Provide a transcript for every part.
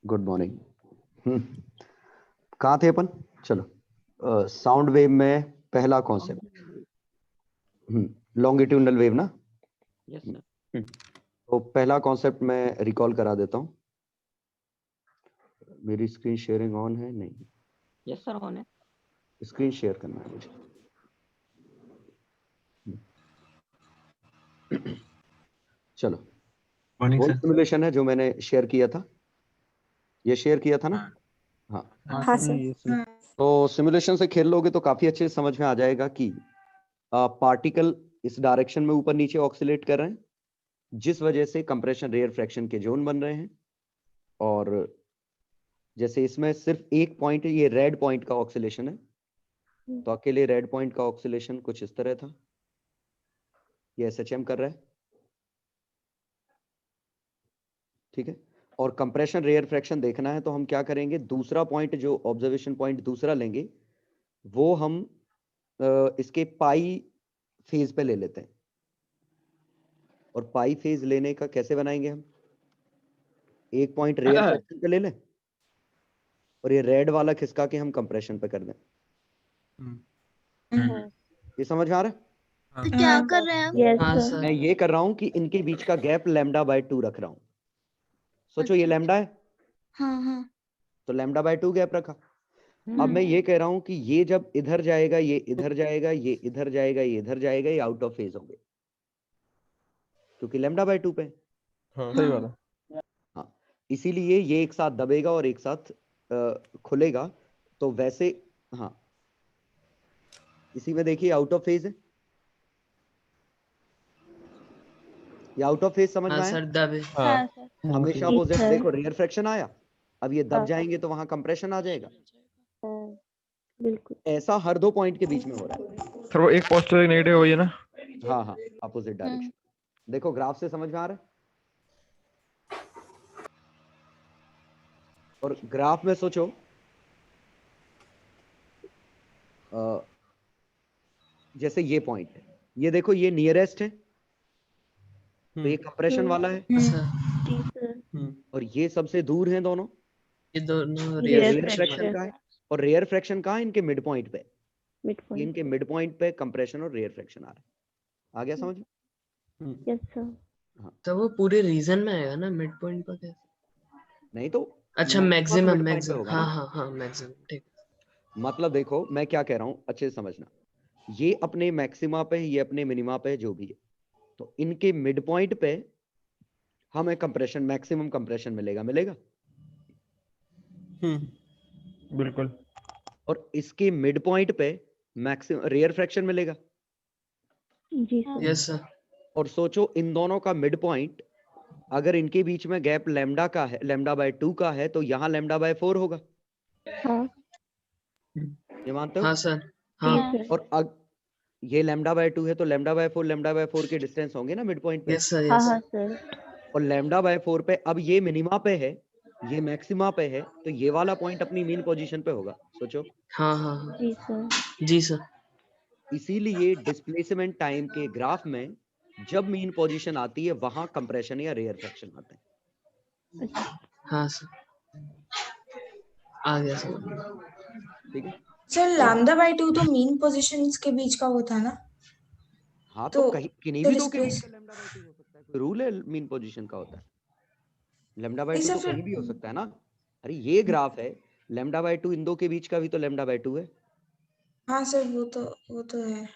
Good morning. कहाँ थे अपन? चलो, साउंड वेव में पहला कॉन्सेप्ट लॉन्गिट्यूडनल वेव ना। Yes sir. तो पहला कॉन्सेप्ट मैं रिकॉल करा देता हूँ। मेरी स्क्रीन शेयरिंग ऑन है? नहीं, यस सर, ऑन है। स्क्रीन शेयर करना है मुझे। चलो, मॉर्निंग वो सर। सिमुलेशन है जो मैंने शेयर किया था। ये शेयर किया था ना? हाँ। हाँ सर। तो सिमुलेशन से खेल लोगे तो काफी अच्छे से समझ में आ जाएगा कि पार्टिकल इस डायरेक्शन में ऊपर नीचे ऑक्सीलेट कर रहे हैं, जिस वजह से कंप्रेशन रेयर फ्रैक्शन के जोन बन रहे हैं। और जैसे इसमें सिर्फ एक पॉइंट, ये रेड पॉइंट का ऑक्सीलेशन है, तो अकेले रेड पॉइंट का ऑक्सीलेशन कुछ इस तरह था। ये SHM कर रहा है, ठीक है। और कंप्रेशन रेयर फ्रैक्शन देखना है तो हम क्या करेंगे, दूसरा पॉइंट जो ऑब्जर्वेशन पॉइंट दूसरा लेंगे वो हम इसके पाई फेज पे ले लेते हैं। और पाई फेज लेने का कैसे बनाएंगे हम, एक पॉइंट रेयर फ्रैक्शन पे ले लें और ये रेड वाला खिसका के हम कंप्रेशन पे कर दें। ये समझ में आ रहा है? तो क्या कर रहे हैं हम? हाँ सर। मैं ये कर रहा हूं कि इनके बीच का गैप λ/2 रख रहा हूं। सोचो ये लैम्डा है, हाँ हाँ तो λ/2 गैप रखा। अब मैं ये कह रहा हूं कि ये जब इधर जाएगा, ये इधर जाएगा, ये इधर जाएगा, ये इधर जाएगा, ये आउट ऑफ फेज होंगे क्योंकि λ/2 पे। हाँ सही बात है। हाँ, इसीलिए ये एक साथ दबेगा और एक साथ खुलेगा। तो वैसे हाँ, इसी में देखिए आउट ऑफ फेज है, ये आउट ऑफ फेज समझ में हाँ आया? सर, दबे। हाँ हमेशा अपोजिट। देखो रेयर फ्रैक्शन आया, अब ये दब जाएंगे तो वहां कंप्रेशन आ जाएगा। बिल्कुल ऐसा हर दो पॉइंट के बीच में हो रहा है। सर वो एक पॉजिटिव एक नेगेटिव वही है ना। हाँ हाँ, अपोजिट डायरेक्शन। देखो ग्राफ से समझ में आ रहा है। और ग्राफ में सोचो, जैसे ये पॉइंट है, ये देखो ये नियरेस्ट है, तो ये कंप्रेशन वाला है, सर, और ये सबसे दूर हैं दोनों, ये दोनों Rare रेयर रेयर फ्रैक्शन का है। और रेयर फ्रैक्शन कहाँ है? इनके मिड पॉइंट पे। मिड ये इनके मिड पॉइंट पे कंप्रेशन और रेयर फ्रैक्शन आ रहा है। आ गया समझ में? Yes sir. तो वो पूरे रीजन में आएगा ना, मिड पॉइंट पर कैसे? नहीं तो अच्छा, maximum तो मैक्सिमम mid point पे मैक्सिमम, होगा हाँ ना। हाँ हाँ, मैक्सिमम, ठीक। मतलब देखो मैं क्या कह रहा हूं, अच्छे से समझना। ये अपने मैक्सिमा पे है, ये अपने मिनिमा पे है, जो भी है, तो इनके मिड पॉइंट पे हमें कंप्रेशन, मैक्सिमम कंप्रेशन मिलेगा। बिल्कुल। और इसके मिड पॉइंट पे मैक्सिमम रेयर फ्रैक्शन मिलेगा। जी सर। Yes sir. और सोचो इन दोनों का मिड पॉइंट, अगर इनके बीच में गैप लैम्डा का है, λ/2 का है, तो यहाँ λ/4 होगा। हाँ ये मानते हो? हाँ सर। जी हाँ। सर। और ये λ/2 है तो λ/4 के डिस्टेंस होंगे ना मिड पॉइंट पे। Yes sir. हाँ यस हाँ सर। सर। और λ/4 पे, अब ये मिनिमा पे है, ये मैक्सिमा पे है, तो ये वाला पॉइंट अपनी मीन पोजीशन पे होगा। सोचो, हाँ हाँ हाँ। जी सर। जी सर। इसीलिए डिस्प्लेसमेंट टाइम के ग्राफ में जब मीन पोजीशन आती है वहां कंप्रेशन या रेयर फ्रैक्शन आता है। हाँ सर, आ गया सर। ठीक है। सर, λ/2 तो मीन पोजीशंस के बीच का होता है ना। हाँ, तो कहीं किन्हीं भी दो के बीच डिस्प्लेस का λ/2 हो सकता है, कोई रूल है मीन पोजीशन का होता है? λ/2 ऐसा तो फिर कहीं भी हो सकता है ना। अरे ये ग्राफ है, λ/2 इन दो के बीच का भी तो λ/2 है। हाँ सर, वो तो है।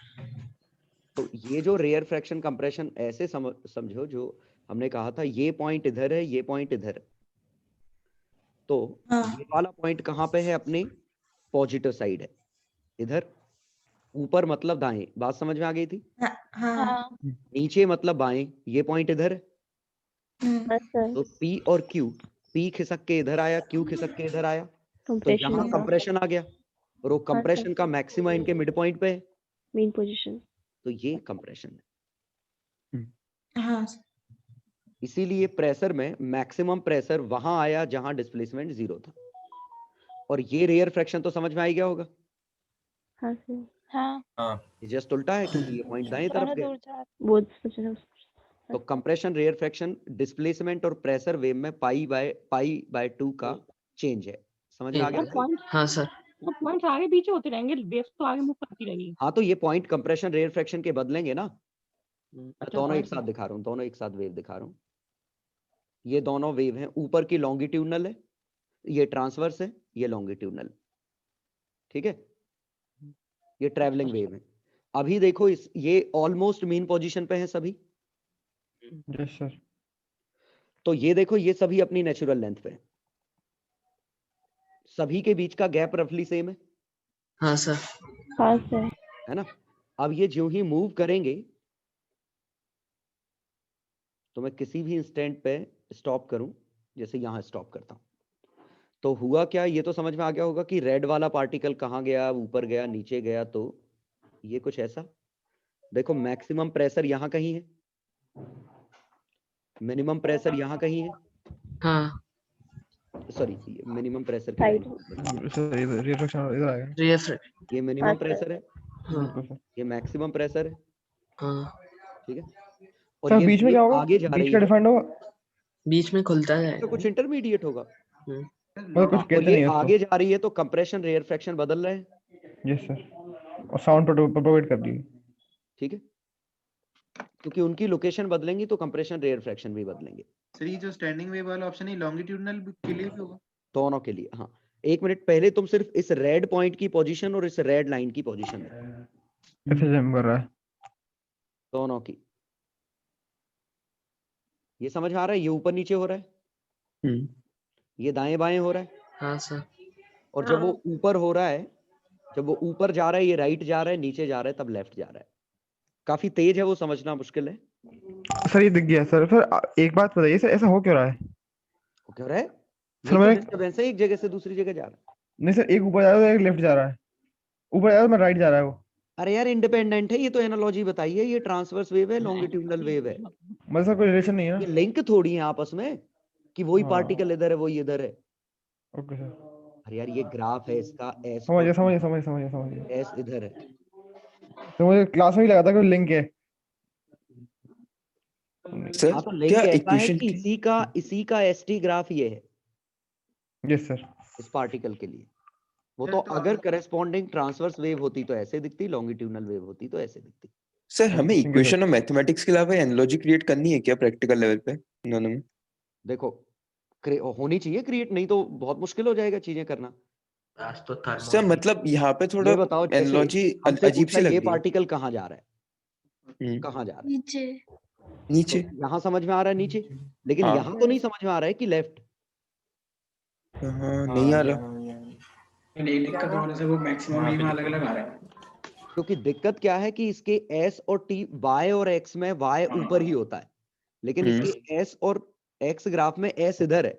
तो ये जो रेयर फ्रैक्शन कंप्रेशन ऐसे समझो, जो हमने कहा था ये पॉइंट इधर है, ये पॉइंट इधर है, तो हाँ ये वाला पॉइंट कहाँ पे है? अपने पॉजिटिव साइड है, इधर। ऊपर मतलब दाएं, बात समझ में आ गई थी? हाँ हाँ नीचे मतलब बाएं, ये पॉइंट इधर है। हाँ सर। तो P और Q, P खिसक के इधर आया, Q खिसक के इधर आया, तो कंप्रेशन यहाँ होगा। कंप्रेशन आ गया। और वो कंप्रेशन का मैक्सिमा इनके मिड पॉइंट पे है, मेन पोजीशन। तो ये कंप्रेशन है। हाँ इसीलिए प्रेशर में मैक्सिमम प्रेशर वहां आया जहां डिस्प्लेसमेंट 0 था। और ये रेयर फ्रैक्शन तो समझ में आ गया होगा। हाँ सर। हाँ हाँ ये जस्ट उल्टा है क्योंकि ये पॉइंट दाएं तरफ गया। बहुत सोचना। तो कंप्रेशन, रेयरफैक्शन, डिस्प्लेसमेंट और प्रेशर वेव में पाई बाय 2 का चेंज है। समझ में आ गया? पॉइंट हाँ सर। तो पॉइंट्स आगे पीछे होते रहेंगे, वेव्स तो आगे मूव करती रहेंगी। हाँ, तो ये पॉइंट कंप्रेशन रेयरफैक्शन के बदलेंगे ना। मैं अच्छा, दोनों एक point साथ दिखा रहा हूँ, दोनों एक साथ वेव दिखा रहा हूँ। ये दोनों वेव हैं, ऊपर की लॉन्गिट्यूडनल है, ये ट्रांसवर्स है, ये लॉन्गिट्यूडनल। ठीक है, ये ट्रैवलिंग वेव है। अभी देखो ये ऑलमोस्ट मीन पोजीशन पे हैं सभी। Yes sir. तो ये देखो, ये सभी अपनी नेचुरल लेंथ पे हैं। सभी के बीच का गैप रफली सेम है, हाँ सर। हाँ सर। है ना? अब ये जो ही मूव करेंगे तो मैं किसी भी इंस्टेंट पे स्टॉप करूं, जैसे यहां स्टॉप करता हूं, तो हुआ क्या, ये तो समझ में आ गया होगा कि रेड वाला पार्टिकल कहां गया, ऊपर गया, नीचे गया। तो ये कुछ ऐसा देखो, मैक्सिमम प्रेशर यहां कहीं है, मिनिमम प्रेशर यहां कहीं है। हाँ, sorry, minimum pressure side sir इधर रिफ्लेक्शन इधर आ गया। रेयरफैक्शन। ये हाँ मिनिमम सर। प्रेशर है, हाँ बिल्कुल सर। ये मैक्सिमम प्रेशर है। हाँ, ठीक है, और सर ये बीच में क्या होगा? आगे जा बीच रही का है डिफाइंड होगा? बीच में खुलता है। तो कुछ इंटरमीडिएट होगा। मतलब कुछ और कहते ये नहीं है आगे जा रही है तो कंप्रेशन रेयरफैक्शन बदल रहे हैं। उसको। Yes sir. और साउंड प्रोवाइड कर दी। ठीक है, क्योंकि उनकी लोकेशन बदलेंगी तो कंप्रेशन रेयरफैक्शन भी बदलेंगे, सर ये जो स्टैंडिंग वेव वाला ऑप्शन है लॉन्गिट्यूडनल के लिए भी होगा? दोनों के लिए। हाँ, एक मिनट पहले तुम सिर्फ इस रेड पॉइंट की पोजीशन और इस रेड लाइन की पोजीशन है, ऐसे जम कर रहा है। दोनों की। ये समझ में आ रहा है? ये ऊपर नीचे हो रहा है, ये दाएं बाएं हो रहा है। हाँ सर। और जब वो ऊपर हो रहा है, जब वो ऊपर जा रहा है, ये राइट जा रहा है, नीचे जा रहा है, तब लेफ्ट जा रहा है। काफी तेज है, वो समझना मुश्किल है। सर ये दिख गया सर। एक बात बताइए सर, ऐसा हो क्यों रहा है? वो क्यों रहा है? सर यही तो मैं डिस्टर्बेंस है, एक जगह से दूसरी जगह जा रहा है। नहीं सर, एक ऊपर जा रहा है एक लेफ्ट जा रहा है। ऊपर जा रहा है मैं राइट जा रहा है वो। अरे यार, इंडिपेंडेंट है, ये तो एनालॉजी बताई है। ये ट्रांसवर्स वेव है, लॉन्गिट्यूडनल वेव है। मतलब सर कोई रिलेशन नहीं है ये ना? लिंक थोड़ी है आपस में कि वही हाँ। पार्टिकल इधर है, वही इधर है। Okay sir. अरे यार, ये ग्राफ है इसका, एस समझ गया समझ गया समझ गया समझ गया। एस इधर है। तो मुझे क्लास में ही लगा था कि लिंक है। सर हाँ, तो लिंक क्या ऐसा है इक्वेशन कि इसी का एसटी ग्राफ ये है यस सर। इस पार्टिकल के लिए। वो सर, तो तो अगर करेस्पॉन्डिंग ट्रांसवर्स वेव होती तो ऐसे दिखती, लॉन्गिट्यूडनल वेव होती तो ऐसे दिखती। सर हमें Thank you, इक्वेशन और मैथमेटिक्स के अलावा एनालॉजी क्रिएट करनी है क्या प्रैक्टिकल लेवल पे दोनों में? देखो, होनी चाहिए क्रिएट, नहीं तो बहुत मुश्किल हो जाएगा चीजें करना। आज तो थर्मो सर मतलब यहाँ पे थोड़ा ये बताओ, जैसे एनालॉजी हमसे अजीब पूछा सी लग ये रही है। पार्टिकल कहाँ जा रहा है, हम्म, कहाँ जा रहा है, नीचे। तो नीचे। यहाँ समझ में आ रहा है नीचे, लेकिन हाँ। यहाँ तो नहीं समझ में आ रहा है कि लेफ्ट। हाँ नहीं आ रहा। एक दिक्कत होने से वो मैक्सिमम मिनिमम अलग-अलग आ रहा है। क्योंकि दिक्कत क्या है कि इसके S और T, Y और X में Y ऊपर ही होता है, लेकिन इसके S और X ग्राफ में S इधर है।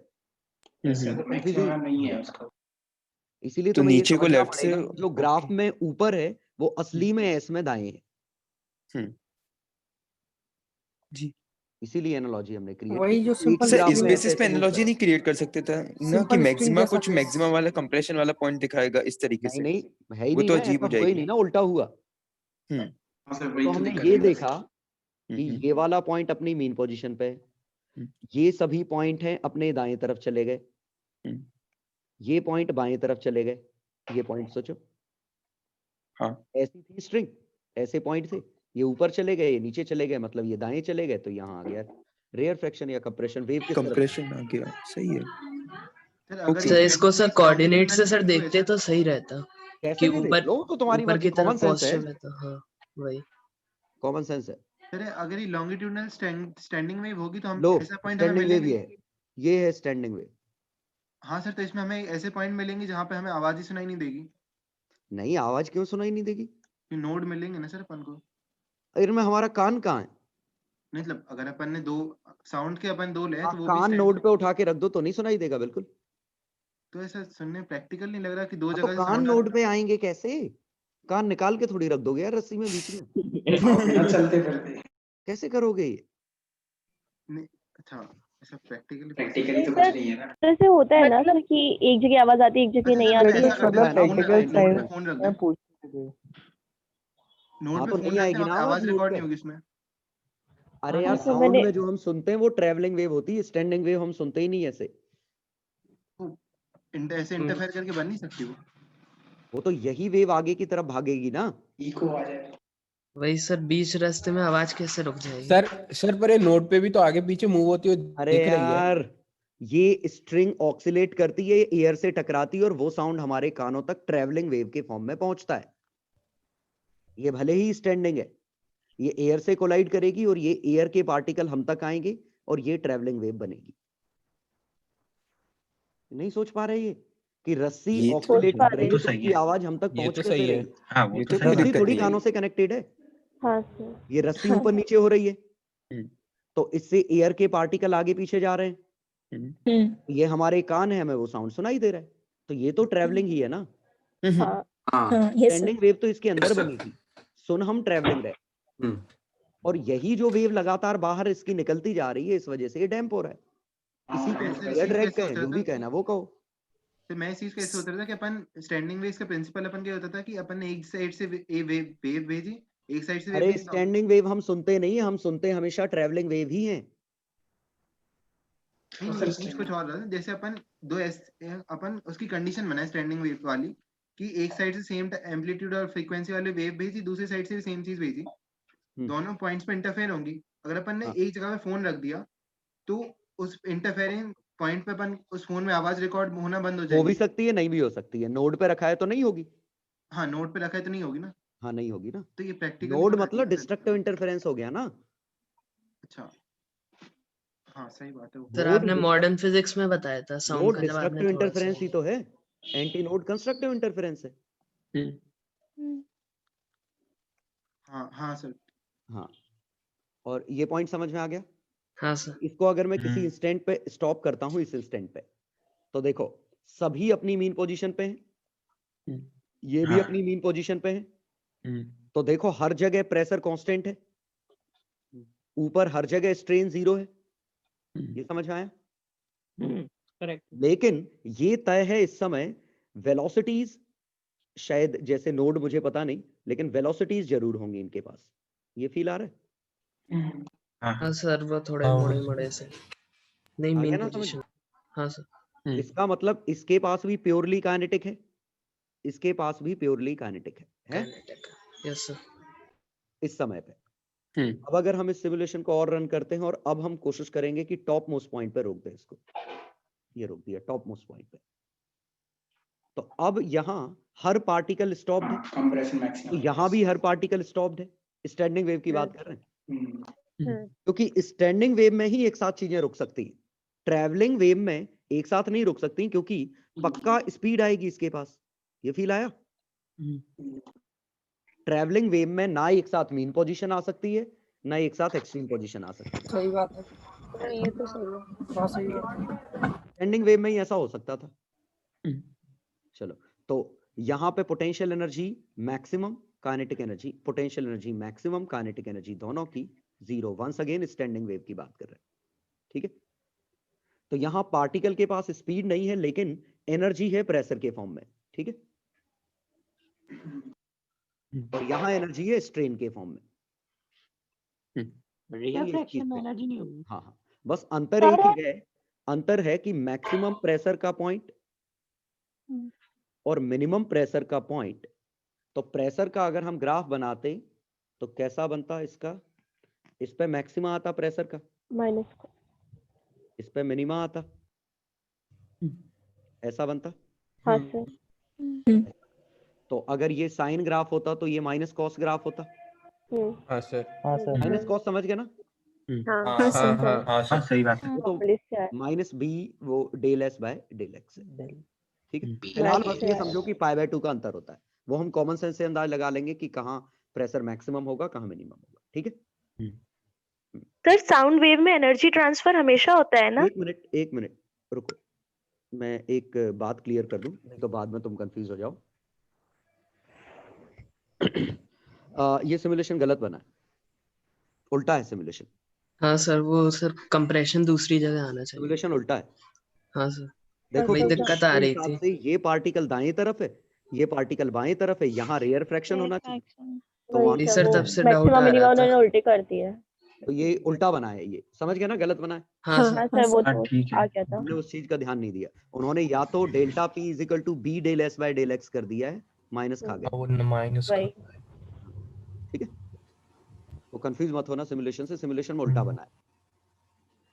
मैक्सिमम नहीं है उसका। इसीलिए तो तुम्हें ये नीचे को समझना लेफ्ट से पड़ेगा कि जो ग्राफ में ऊपर है वो असली में S में दाएं है। जी। इसीलिए एनालॉजी हमने क्रिएट वही जो simple सर string इस में बेसिस पे एनालॉजी नहीं क्रिएट कर सकते थे ना कि Simple string मैक्सिमा जैसा कुछ कुछ। मैक्सिमा वाला कंप्रेशन वाला पॉइंट दिखाएगा इस तरीके नहीं से? नहीं है ही वो नहीं तो ना, अजीब ऐसा हो हुआ ही जाएगी। नहीं ना, उल्टा हुआ। हाँ सर, तो हमने ये देखा कि हम्म, ये वाला पॉइंट अपनी मीन पोजीशन पे है, ये सभी पॉइंट हैं अपने दाएं तरफ चले गए, हम्म, ये पॉइंट बाएं तरफ चले गए। ये पॉइंट सोचो, हाँ। ऐसी थी स्ट्रिंग, ऐसे पॉइंट थे, ये ऊपर चले गए, ये नीचे चले गए, मतलब ये दाएं चले गए, तो यहाँ आ गया रेयर फ्रैक्शन या कंप्रेशन वेव किस तरफ। कंप्रेशन आ गया, सही है। सर अगर सर इसको सर कोऑर्डिनेट से सर देखते तो सही रहता कैसे कि भी देख ऊपर लो, तो तुम्हारी ऊपर मर्जी, की कॉमन तरफ सेंस है, पॉजिटिव है तो हाँ वही। कॉमन सेंस है। सर अगर ये लॉन्गिट्यूडनल स्टैंडिंग वेव होगी तो हम लो, ऐसा पॉइंट हमें स्टैंडिंग वेव मिलेंगे। ये है स्टैंडिंग वेव। हाँ सर, तो इसमें हमें ऐसे पॉइंट मिलेंगे जहाँ पे हमें आवाज ही सुनाई नहीं देगी। नहीं, आवाज क्यों सुनाई नहीं देगी? ये नोड मिलेंगे ना सर अपन को। इनमें हमारा कान कहाँ है? मतलब अगर अपन ने दो साउंड के अपन दो ले तो वो भी कान नोड पे उठा के रख दो तो नहीं सुनाई देगा बिल्कुल। तो ऐसा सुनने प्रैक्टिकल नहीं लग रहा कि दो तो जगह से कान साउंड नोड पे आएंगे कैसे? कान निकाल के थोड़ी रख दोगे यार रस्सी में बीच में। चलते फिरते कैसे करोगे ये? नहीं। अच्छा, ऐसा प्रैक्टिकली तो कुछ नहीं है ना। तो ऐसे होता है ना सर कि एक जगह आवाज आती है, एक जगह नहीं आती है। प्रैक्टिकल टाइम फोन रख मैं दे। पूछ नोट हाँ, पे तो फोन नहीं रख आएगी दे, ना आवाज आवाज नोट रिकॉर्ड पे। नहीं होगी इसमें। अरे हाँ, यार तो साउंड मैंने- में जो हम सुनते हैं वो ट्रैवलिंग वेव होती है, स्टैंडिंग वेव हम सुनते ही नहीं ऐसे। ऐसे इंटरफेयर करके बन नहीं सकती वो तो यही वेव आगे की तरफ भागेगी ना। वही सर, बीच रास्ते में आवाज कैसे रुक जाएगी? सर पर ये नोट पे भी तो आगे पीछे मूव होती है, अरे दिख रही है। यार ये स्ट्रिंग ऑक्सिलेट करती है, एयर से टकराती है और वो साउंड हमारे कानों तक ट्रैवलिंग वेव के फॉर्म में पहुंचता है। ये भले ही स्टैंडिंग है, ये एयर से कोलाइड करेगी और ये एयर के पार्टिकल हम तक आएंगे और ये ट्रैवलिंग वेव बनेगी। नहीं सोच पा रहे ये कि रस्सी ये तो ऑक्सिलेट पा कर रही रही है। तो उसकी आवाज हम तक ये पहुंच तो कैसे सही है। रही? हाँ वो ये तो तो कोई रस्सी दिक्कत थोड़ी नहीं है। कानों से कनेक्टेड है, हाँ सर। ये रस्सी ऊपर नीचे हो रही है हम्म, तो इससे एयर के पार्टिकल आगे पीछे जा रहे हैं, हम्म, ये हमारे कान है, हमें वो साउंड सुनाई दे रहा है, तो ये तो ट्रैवलिंग ही है ना। हाँ स्टैंडिंग वेव तो इसके अंदर बनेगी, सुन हम ट्रैवलिंग रहे, हम्म। और यही जो वेव लगातार बाहर इसकी निकलती जा रही है, इस वजह से ये डैम्प हो रहा है। इसी को ऐसे एयर ड्रैग कैसे कहें, होता जो भी था? कहना वो कहो। तो मैं इस चीज कैसे होता था कि अपन स्टैंडिंग वेव का प्रिंसिपल अपन क्या होता था कि अपन ने एक साइड से वेव भेजी, एक साइड से वेव अरे भेजी, स्टैंडिंग वेव हम सुनते नहीं, हम सुनते हमेशा ट्रैवलिंग वेव ही हैं। नहीं चीज कुछ और था। जैसे अपन अपन उसकी कंडीशन बनाए स्टैंडिंग वेव वाली कि एक साइड से सेम एम्पलीट्यूड और फ्रीक्वेंसी वाले वेव भेजी, दूसरी साइड से भी सेम चीज भेजी, दोनों पॉइंट्स पे इंटरफेयर होंगी। अगर अपन ने हाँ। एक जगह पे फोन रख दिया तो उस इंटरफेयरिंग पॉइंट पे अपन उस फोन में आवाज रिकॉर्ड होना बंद हो हो भी जाएगी। सकती है, नहीं भी हो सकती है। नोड पे रखा है तो नहीं होगी। हाँ, नोट पे रखा है तो नहीं होगी ना। हाँ नहीं होगी ना। तो ये प्रैक्टिकली नोड थोड़ा मतलब अजीब सा डिस्ट्रक्टिव लगता है। इंटरफेरेंस हो गया ना। अच्छा, हाँ सही बात है वो। सर नोड आपने मॉडर्न फिजिक्स में बताया था साउंड नोड का, जब आपने डिस्ट्रक्टिव थोड़ा इंटरफेरेंस ही सा तो है, एंटी नोड कंस्ट्रक्टिव इंटरफेरेंस है। हाँ हाँ सर। हाँ, और ये पॉइंट समझ में आ गया। हाँ सर। इसको अगर मैं किसी इंस्टेंट पे स्टॉप करता हूं, इस इंस्टेंट पे, तो देखो सभी अपनी मीन पोजीशन पे हैं, ये भी हाँ। अपनी मीन पोजीशन पे है, तो देखो हर जगह प्रेशर कांस्टेंट है, ऊपर हर जगह स्ट्रेन 0 है। ये समझ में आया? करेक्ट। लेकिन ये तय है इस समय वेलोसिटीज, शायद जैसे नोड मुझे पता नहीं, लेकिन वेलोसिटीज जरूर होंगी इनके पास। ये फील आ रहा है? हाँ हाँ सर, वो थोड़े मुड़े मुड़े से नहीं, आ मेन गया ना समझ? पोजीशन। हाँ सर। इसका मतलब इसके पास भी प्योरली काइनेटिक है, इसके पास भी प्योरली काइनेटिक है यस सर। इस समय पे। अब अगर हम इस सिमुलेशन को और रन करते हैं और अब हम कोशिश करेंगे कि टॉप मोस्ट पॉइंट पे रोक दें इसको, ये रोक दिया टॉप मोस्ट पॉइंट पे, तो अब यहाँ हर पार्टिकल स्टॉप्ड है, तो यहाँ भी हर पार्टिकल स्टॉप्ड है। स्टैंडिंग वेव की बात कर रहे हैं, क्योंकि स्टैंडिंग वेव में ही एक साथ चीजें रुक सकती हैं, ट्रैवलिंग वेव में एक साथ नहीं रुक सकती, क्योंकि पक्का स्पीड आएगी इसके पास। ये फील आया? ट्रैवलिंग वेव में ना एक साथ मीन पोजीशन आ सकती है, ना एक साथ एक्सट्रीम पोजीशन आ सकती है। सही बात है, ये तो सही है, बहुत सही है। स्टैंडिंग वेव में ही ऐसा हो सकता था। चलो, तो यहाँ पे potential energy maximum, kinetic energy, potential energy maximum, kinetic energy दोनों की 0। वंस अगेन स्टैंडिंग वेव की बात कर रहे हैं, ठीक है। तो यहाँ पार्टिकल के पास स्पीड नहीं है, लेकिन एनर्जी है प्रेशर के फॉर्म में, ठीक है। और यहाँ एनर्जी है स्ट्रेन के फॉर्म में। रेयर फ्रैक्शन में एनर्जी नहीं होगी। हाँ हाँ, बस अंतर एक ही है, अंतर है कि मैक्सिमम प्रेशर का पॉइंट और मिनिमम प्रेशर का पॉइंट। तो प्रेशर का अगर हम ग्राफ बनाते तो कैसा बनता इसका? इस पे मैक्सिमा आता प्रेशर का, माइनस को, इस पे मिनिमा आता, ऐसा बनता। हाँ सर। तो अगर ये साइन ग्राफ होता तो ये माइनस कॉस ग्राफ होता। हाँ सर। माइनस कॉस समझ गए ना? हाँ हाँ हाँ हाँ सही बात है। वो तो पुलिस से आया। माइनस बी वो del S by del X है, ठीक है। फिलहाल बस ये समझो कि पाई बाय 2 का अंतर होता है, वो हम कॉमन सेंस से अंदाज लगा लेंगे कि कहाँ प्रेशर मैक्सिमम होगा, कहाँ मिनिमम होगा, ठीक है। सर साउंड वेव में एनर्जी ट्रांसफर हमेशा होता है ना? एक मिनट रुको, मैं एक बात क्लियर कर दूं, नहीं तो बाद में तुम कंफ्यूज हो जाओ। ये सिमुलेशन गलत बना है, उल्टा है सिमुलेशन। हाँ सर, वो सर कंप्रेशन दूसरी जगह आना चाहिए। सिमुलेशन उल्टा है। हाँ सर, देखो वही दिक्कत आ रही थी। से ये पार्टिकल दाएं तरफ है, ये पार्टिकल बाएं तरफ है, यहाँ रेयर फ्रैक्शन होना चाहिए। तो वही वहाँ जी सर, सर, वो तब से डाउट मैक्सिमम आ मिनिमम रहा उन्होंने था। उल्टी कर दी है। तो ये उल्टा बना है, ये समझ गए ना, गलत बना है। हाँ सर। हाँ सर वो हाँ, तो ठीक है। आ गया था। हमने उस चीज का ध्यान नहीं दिया। उन्होंने या तो delta P is equal to B del S by del X कर दिया है, माइनस खा गए, वो माइनस वही ठीक है। तो कंफ्यूज मत होना सिमुलेशन से, सिमुलेशन में उल्टा बना है।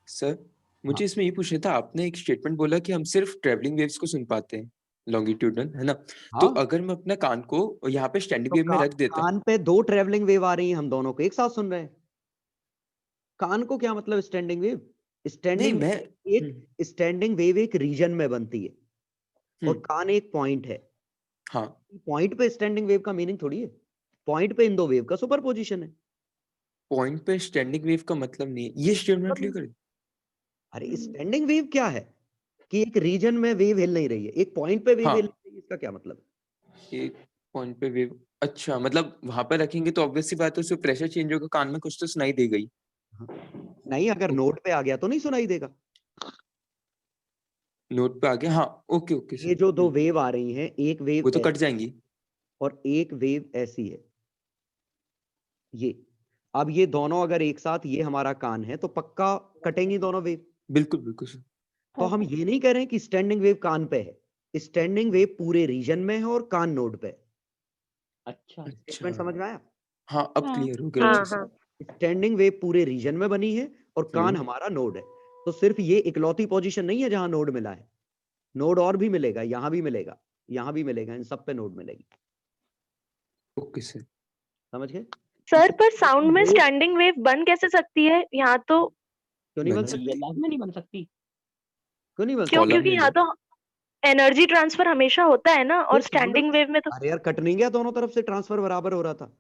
सर मुझे इसमें ये पूछना था, आपने एक स्टेटमेंट बोला कि हम सिर्फ ट्रैवलिंग वेव्स को सुन पाते हैं लॉन्गिट्यूडनल, है ना? तो हाँ, अगर मैं अपना कान को यहाँ पे स्टैंडिंग तो वेव में रख देता हूँ, कान पे 2 ट्रेवलिंग वेव आ रही हैं, हम दोनों को एक साथ सुन रहे हैं। कान को क्या मतलब स्टैंडिंग वेव? नहीं स्टैंडिंग मैं एक स्टैंडिंग वेव एक रीजन में बनती है और कान एक पॉइंट है। हाँ पॉइंट पे स्टैंडिंग वेव का मीनिंग थोड़ी है, पॉइंट पे इन दो वेव का सुपरपोजिशन है। पॉइंट पे स्टैंडिंग वेव का मतलब नहीं है, ये स्टेटमेंट क्लियर कर। अरे स्टैंडिंग वेव क्या है कि एक रीजन में वेव हिल नहीं रही है, एक पॉइंट पे वेव हाँ। हिल रही है, इसका क्या मतलब? एक पॉइंट पे वेव, अच्छा मतलब वहां पे रखेंगे तो ऑब्वियस सी बात है, उसमें प्रेशर चेंज होगा, कान में कुछ तो सुनाई देगा ही। नहीं, अगर नोड पे आ गया तो नहीं सुनाई देगा। नोट पे आ गया, हाँ ओके ओके ये जो दो वेव आ रही हैं, एक वेव वो तो कट जाएंगी। और एक वेव ऐसी है, ये। अब ये दोनों अगर एक साथ, ये हमारा कान है तो पक्का कटेंगी दोनों वेव। बिल्कुल बिल्कुल सर। तो हम ये नहीं कह रहे हैं कि स्टैंडिंग वेव कान पे है, स्टैंडिंग वेव पूरे रीजन में है और कान नोड पे है। अच्छा स्टेटमेंट समझ में आया? हाँ अब हाँ। क्लियर हो गया हाँ अच्छे से। हाँ स्टैंडिंग वेव पूरे रीजन में बनी है और कान हमारा नोड है। तो सिर्फ ये इकलौती पोजीशन नहीं है जहां नोड मिला है, नोड और भी मिलेगा, यहां भी मिलेगा, यहां भी मिलेगा, इन सब पे नोड मिलेगी। Okay sir. समझ गए? सर, पर साउंड में स्टैंडिंग वेव बन कैसे सकती है यहाँ तो? क्यों नहीं बन बन सकती? रियल में नहीं बन सकती। क्यों नहीं बन क्यों? कॉलम क्योंकि ले यहाँ लो। तो एनर्जी ट्रांसफर हमेशा होता है ना, और सकती? स्टैंडिंग वेव में तो अरे यार, कट नहीं गया, दोनों तरफ से ट्रांसफर बराबर हो रहा था।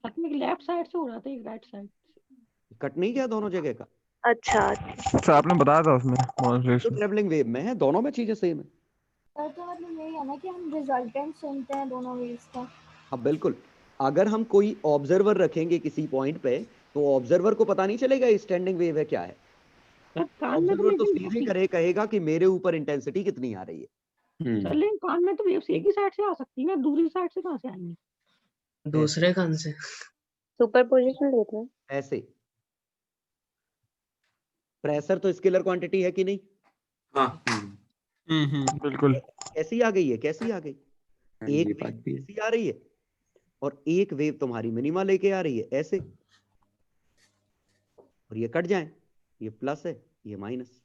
एक लेफ्ट साइड से हो रहा था, एक राइट साइड से। कट नहीं गया दोनों जगह का। अच्छा। सर आपने बताया था उसमें तो demonstration। ट्रेवलिंग वेव में है, दोनों में चीजें सेम है। तो मतलब यही है ना कि हम रिजल्टेंट सुनते हैं दोनों वेव्स का। हाँ बिल्कुल। अगर हम कोई ऑब्जर्वर रखेंगे किसी पॉइंट पे, तो ऑब्जर्वर को पता नहीं चलेगा ये स्टैंडिंग वेव है क्या है। सर कान में तो ऑब्जर्वर तो वेव सीधे कहेगा कि मेरे ऊपर इंटेंसिटी कितनी आ रही है। सर लेकिन कान में तो वेव्स एक ही साइड से आ सकती है ना, दूसरी साइड से कहाँ से आएंगी? दूसरे कान से। सुपरपोजिशन देख रहे हैं। ऐसे प्रेशर तो स्केलर क्वांटिटी है कि नहीं? बिल्कुल। कैसी आ गई है, कैसी आ गई? एक ये वेव बात भी है। ऐसी आ रही है और एक वेव तुम्हारी मिनिमा लेके आ रही है ऐसे, और ये कट जाए, ये प्लस है, ये माइनस,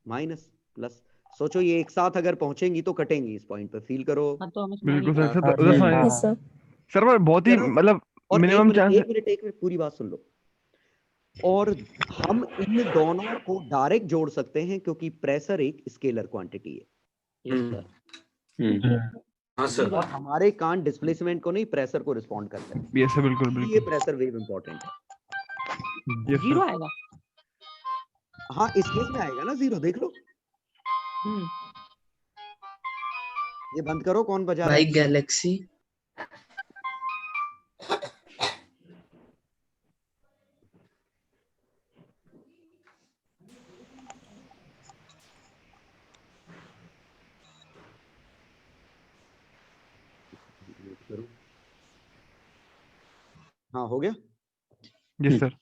माइनस प्लस। सोचो ये एक साथ अगर पहुंचेंगी तो कटेंगी इस पॉइंट पे, फील करो। हाँ तो हमें बिल्कुल सुनाई सर, नहीं सर उधर सुनाई। सर सर पर बहुत ही करो। मतलब और मिनिमम चांस। एक मिनट पूरी बात सुन लो। और हम इन दोनों को डायरेक्ट जोड़ सकते हैं क्योंकि प्रेशर एक स्केलर क्वांटिटी है। Yes sir. हाँ सर। और हमारे कान डिस्प्लेसमेंट को नहीं, प्रेशर को रिस्पॉन्ड करते हैं। यस सर, बिल्कुल ये बिल्कुल। प्रेशर वेव इंपॉर्टेंट है। Yes zero sir. आएगा। हाँ, इस केस में आएगा ना जीरो, देख लो। ये बंद करो, कौन बजा रहा भाई है? गैलेक्सी। हाँ हो गया। Yes sir.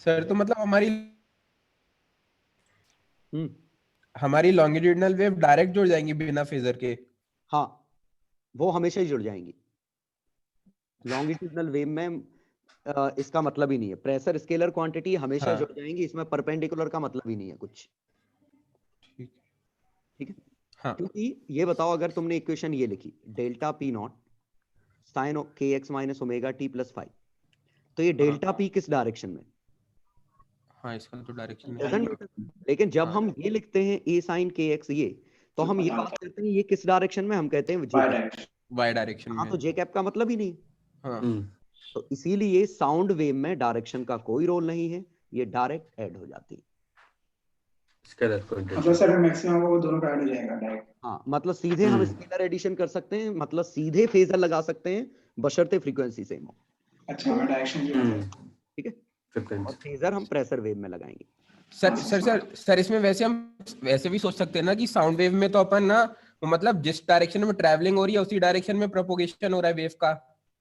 सर तो मतलब हम्म, हमारी लॉन्गिट्यूडनल वेव डायरेक्ट जुड़ जाएंगी बिना फेजर के। हाँ वो हमेशा ही जुड़ जाएंगी। लॉन्गिट्यूडनल वेव में इसका मतलब ही नहीं है, प्रेशर स्केलर क्वांटिटी हमेशा हाँ। जुड़ जाएंगी, इसमें परपेंडिकुलर का मतलब ही नहीं है कुछ। ठीक है। हाँ। क्योंकि ये बताओ, अगर तुमने इक्वेशन ये लिखी डेल्टा पी नॉट साइन के x minus omega T plus 5, तो ये डेल्टा पी किस डायरेक्शन में? हाँ इसका तो डायरेक्शन Doesn't matter। लेकिन जब हम ये लिखते हैं ए साइन के एक्स ये, तो हम ये बात करते हैं ये किस डायरेक्शन में, हम कहते हैं जे कैप। वाई डायरेक्शन हाँ में। तो जे कैप का मतलब ही नहीं है। हाँ। तो इसीलिए साउंड वेव में डायरेक्शन का कोई रोल नहीं है, ये डायरेक्ट ऐड हो जाती है। मतलब सर मैक्सिमम वो दोनों का ऐड हो जाएगा डायरेक्ट। हाँ मतलब सीधे हम स्केलर एडिशन कर सकते हैं, मतलब सीधे फेजर लगा सकते हैं बशर्ते फ्रीक्वेंसी सेम हो। अच्छा हमें डायरेक्शन ठीक है। और फेजर हम प्रेशर वेव में लगाएंगे। सर इसमें वैसे हम वैसे भी सोच सकते हैं ना कि साउंड वेव में तो अपन ना वो मतलब जिस डायरेक्शन में ट्रैवलिंग हो रही है उसी डायरेक्शन में प्रोपोगेशन हो रहा है वेव का,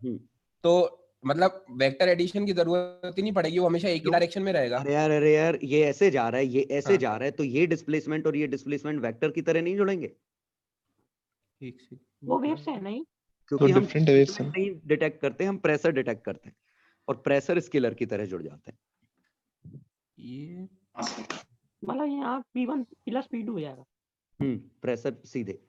हम्म। तो मतलब वेक्टर एडिशन की जरूरत ही नहीं पड़ेगी, वो हमेशा एक ही क्यों? डायरेक्शन में रहेगा। अरे यार ये ऐसे जा रहा है, ये ऐसे हाँ। जा रहा है, तो ये डिस्प्लेसमेंट और ये डिस्प्लेसमेंट वेक्टर की तरह नहीं जुड़ेंगे, ठीक ठीक। वो वेव्स है नहीं। क्योंकि हम different waves हैं। नहीं डिटेक्ट करते, हम प्रेशर डिटेक्ट करते हैं, और प्रेशर स्केलर की तरह जुड़ जाते हैं। ये मतलब यहाँ P1 प्लस P2 हो जाएगा। प्रेशर सीधे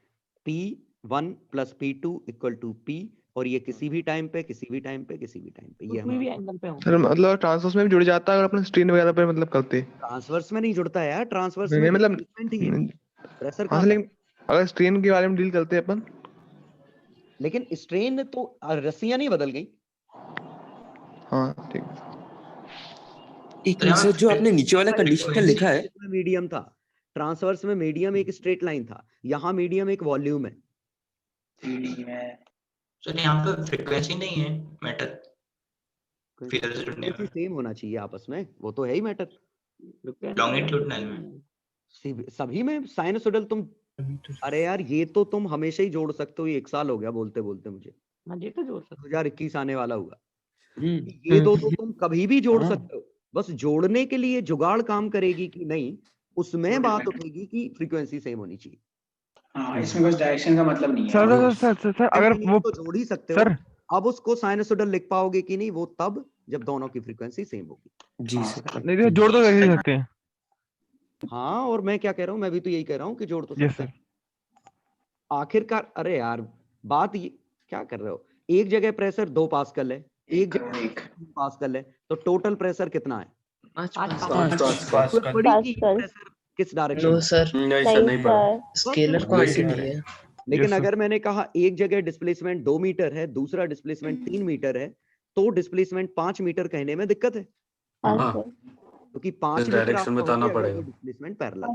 P1 plus P2 equal to P, और ये किसी भी टाइम पे, किसी भी टाइम पे, किसी भी टाइम पे, ये कोई भी हम एंगल पे हो। सर मतलब ट्रांसवर्स में भी जुड़ जाता है अगर अपन स्ट्रेन वगैरह पे मतलब करते हैं। ट्रांसवर्स में नहीं जुड़ता है यार, ट्रांसवर्स नहीं में मतलब डिस्प्लेसमेंट ही है, प्रेशर हाँ कहाँ सर, था? लेकिन अगर स्ट्रेन के बारे में डील करते हैं अपन। लेकिन स्ट्रेन तो रस्सियां नहीं बदल गई। हाँ ठीक है। एक मिनट सर, जो आपने नीचे वाला कंडीशन लिखा है, इसमें मीडियम था, ट्रांसवर्स में मीडियम एक स्ट्रेट लाइन था, यहाँ मीडियम एक वॉल्यूम है। सर यहाँ पे फ्रीक्वेंसी नहीं है मैटर, फेजर से जुड़ने में, सेम होना चाहिए आपस में, वो तो है ही मैटर। लॉन्गिट्यूडनल में। सभी में साइनसोइडल तुम, अरे यार ये तो तुम हमेशा ही जोड़ सकते हो, ये 1 साल हो गया बोलते बोलते मुझे, हाँ ये तो जोड़ सकते 2021 आने वाला हुआ। ये दो तो तुम कभी भी जोड़ सकते हो, बस जोड़ने के लिए जुगाड़ काम करेगी कि नहीं, उसमें बात उठेगी कि फ्रीक्वेंसी सेम होनी चाहिए। हाँ, इसमें बस डायरेक्शन का मतलब नहीं है। सर अगर वो तो जोड़ ही सकते हो, सर अब उसको साइनसोइडल लिख पाओगे कि नहीं, वो तब जब दोनों की फ्रीक्वेंसी सेम होगी। जी सर। नहीं तो जोड़ तो कैसे सकते हैं। हाँ, और मैं क्या कह रहा हूँ, मैं भी तो यही कह रहा हूँ कि जोड़ तो यस सकते सर। हैं। आखिरकार अरे यार बात ये क्या कर रहे हो, एक जगह प्रेशर 2 पास्कल है, एक जगह 3 पास्कल है, तो टोटल प्रेशर कितना है? 5 तो पड़ी कि प्रेशर किस डायरेक्शन नो में? सर, नहीं सर, स्केलर क्वांटिटी है। लेकिन sir. अगर मैंने कहा एक जगह डिस्प्लेसमेंट 2 मीटर है, दूसरा डिस्प्लेसमेंट 3 मीटर है, तो डिस्प्लेसमेंट 5 मीटर कहने में दिक्कत है, हाँ सर, क्योंकि 5 मीटर में बताना पड़ेगा, डिस्प्लेसमेंट पैरेलल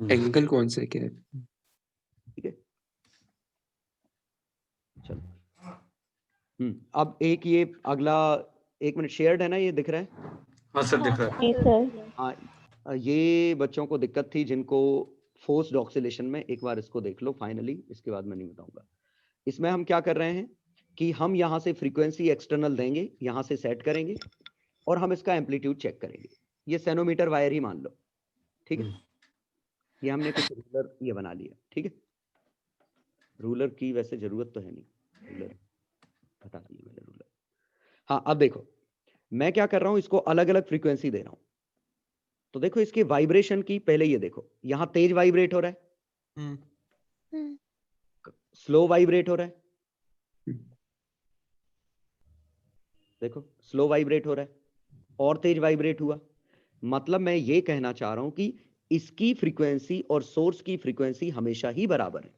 है। एंगल कौन सा है क्या? ठीक है, चलो। अब एक ये अगला, 1 मिनट, शेयर्ड है ना, ये दिख रहा है? हाँ सर दिख रहा है। जी सर, हाँ, ये बच्चों को दिक्कत थी जिनको फोर्स्ड ऑक्सीलेशन में, एक बार इसको देख लो फाइनली, इसके बाद मैं नहीं बताऊंगा। इसमें हम क्या कर रहे हैं कि हम यहाँ से फ्रीक्वेंसी एक्सटर्नल देंगे, यहाँ से सेट करेंगे, और हम इसका एम्पलीट्यूड चेक करेंगे। ये सेनोमीटर वायर ही मान लो, ठीक है? ये हमने कुछ रूलर ये बना लिया, ठीक है? रूलर की वैसे जरूरत तो है नहीं, रूलर बता दिया मैंने, रूलर। हाँ, अब देखो मैं क्या कर रहा हूँ, इसको अलग अलग फ्रीक्वेंसी दे रहा हूँ। तो देखो इसके वाइब्रेशन की, पहले ये देखो, यहाँ तेज वाइब्रेट हो रहा है, स्लो वाइब्रेट हो रहा है, देखो स्लो वाइब्रेट हो रहा है, और तेज वाइब्रेट हुआ। मतलब मैं ये कहना चाह रहा हूं कि इसकी फ्रीक्वेंसी और सोर्स की फ्रीक्वेंसी हमेशा ही बराबर है।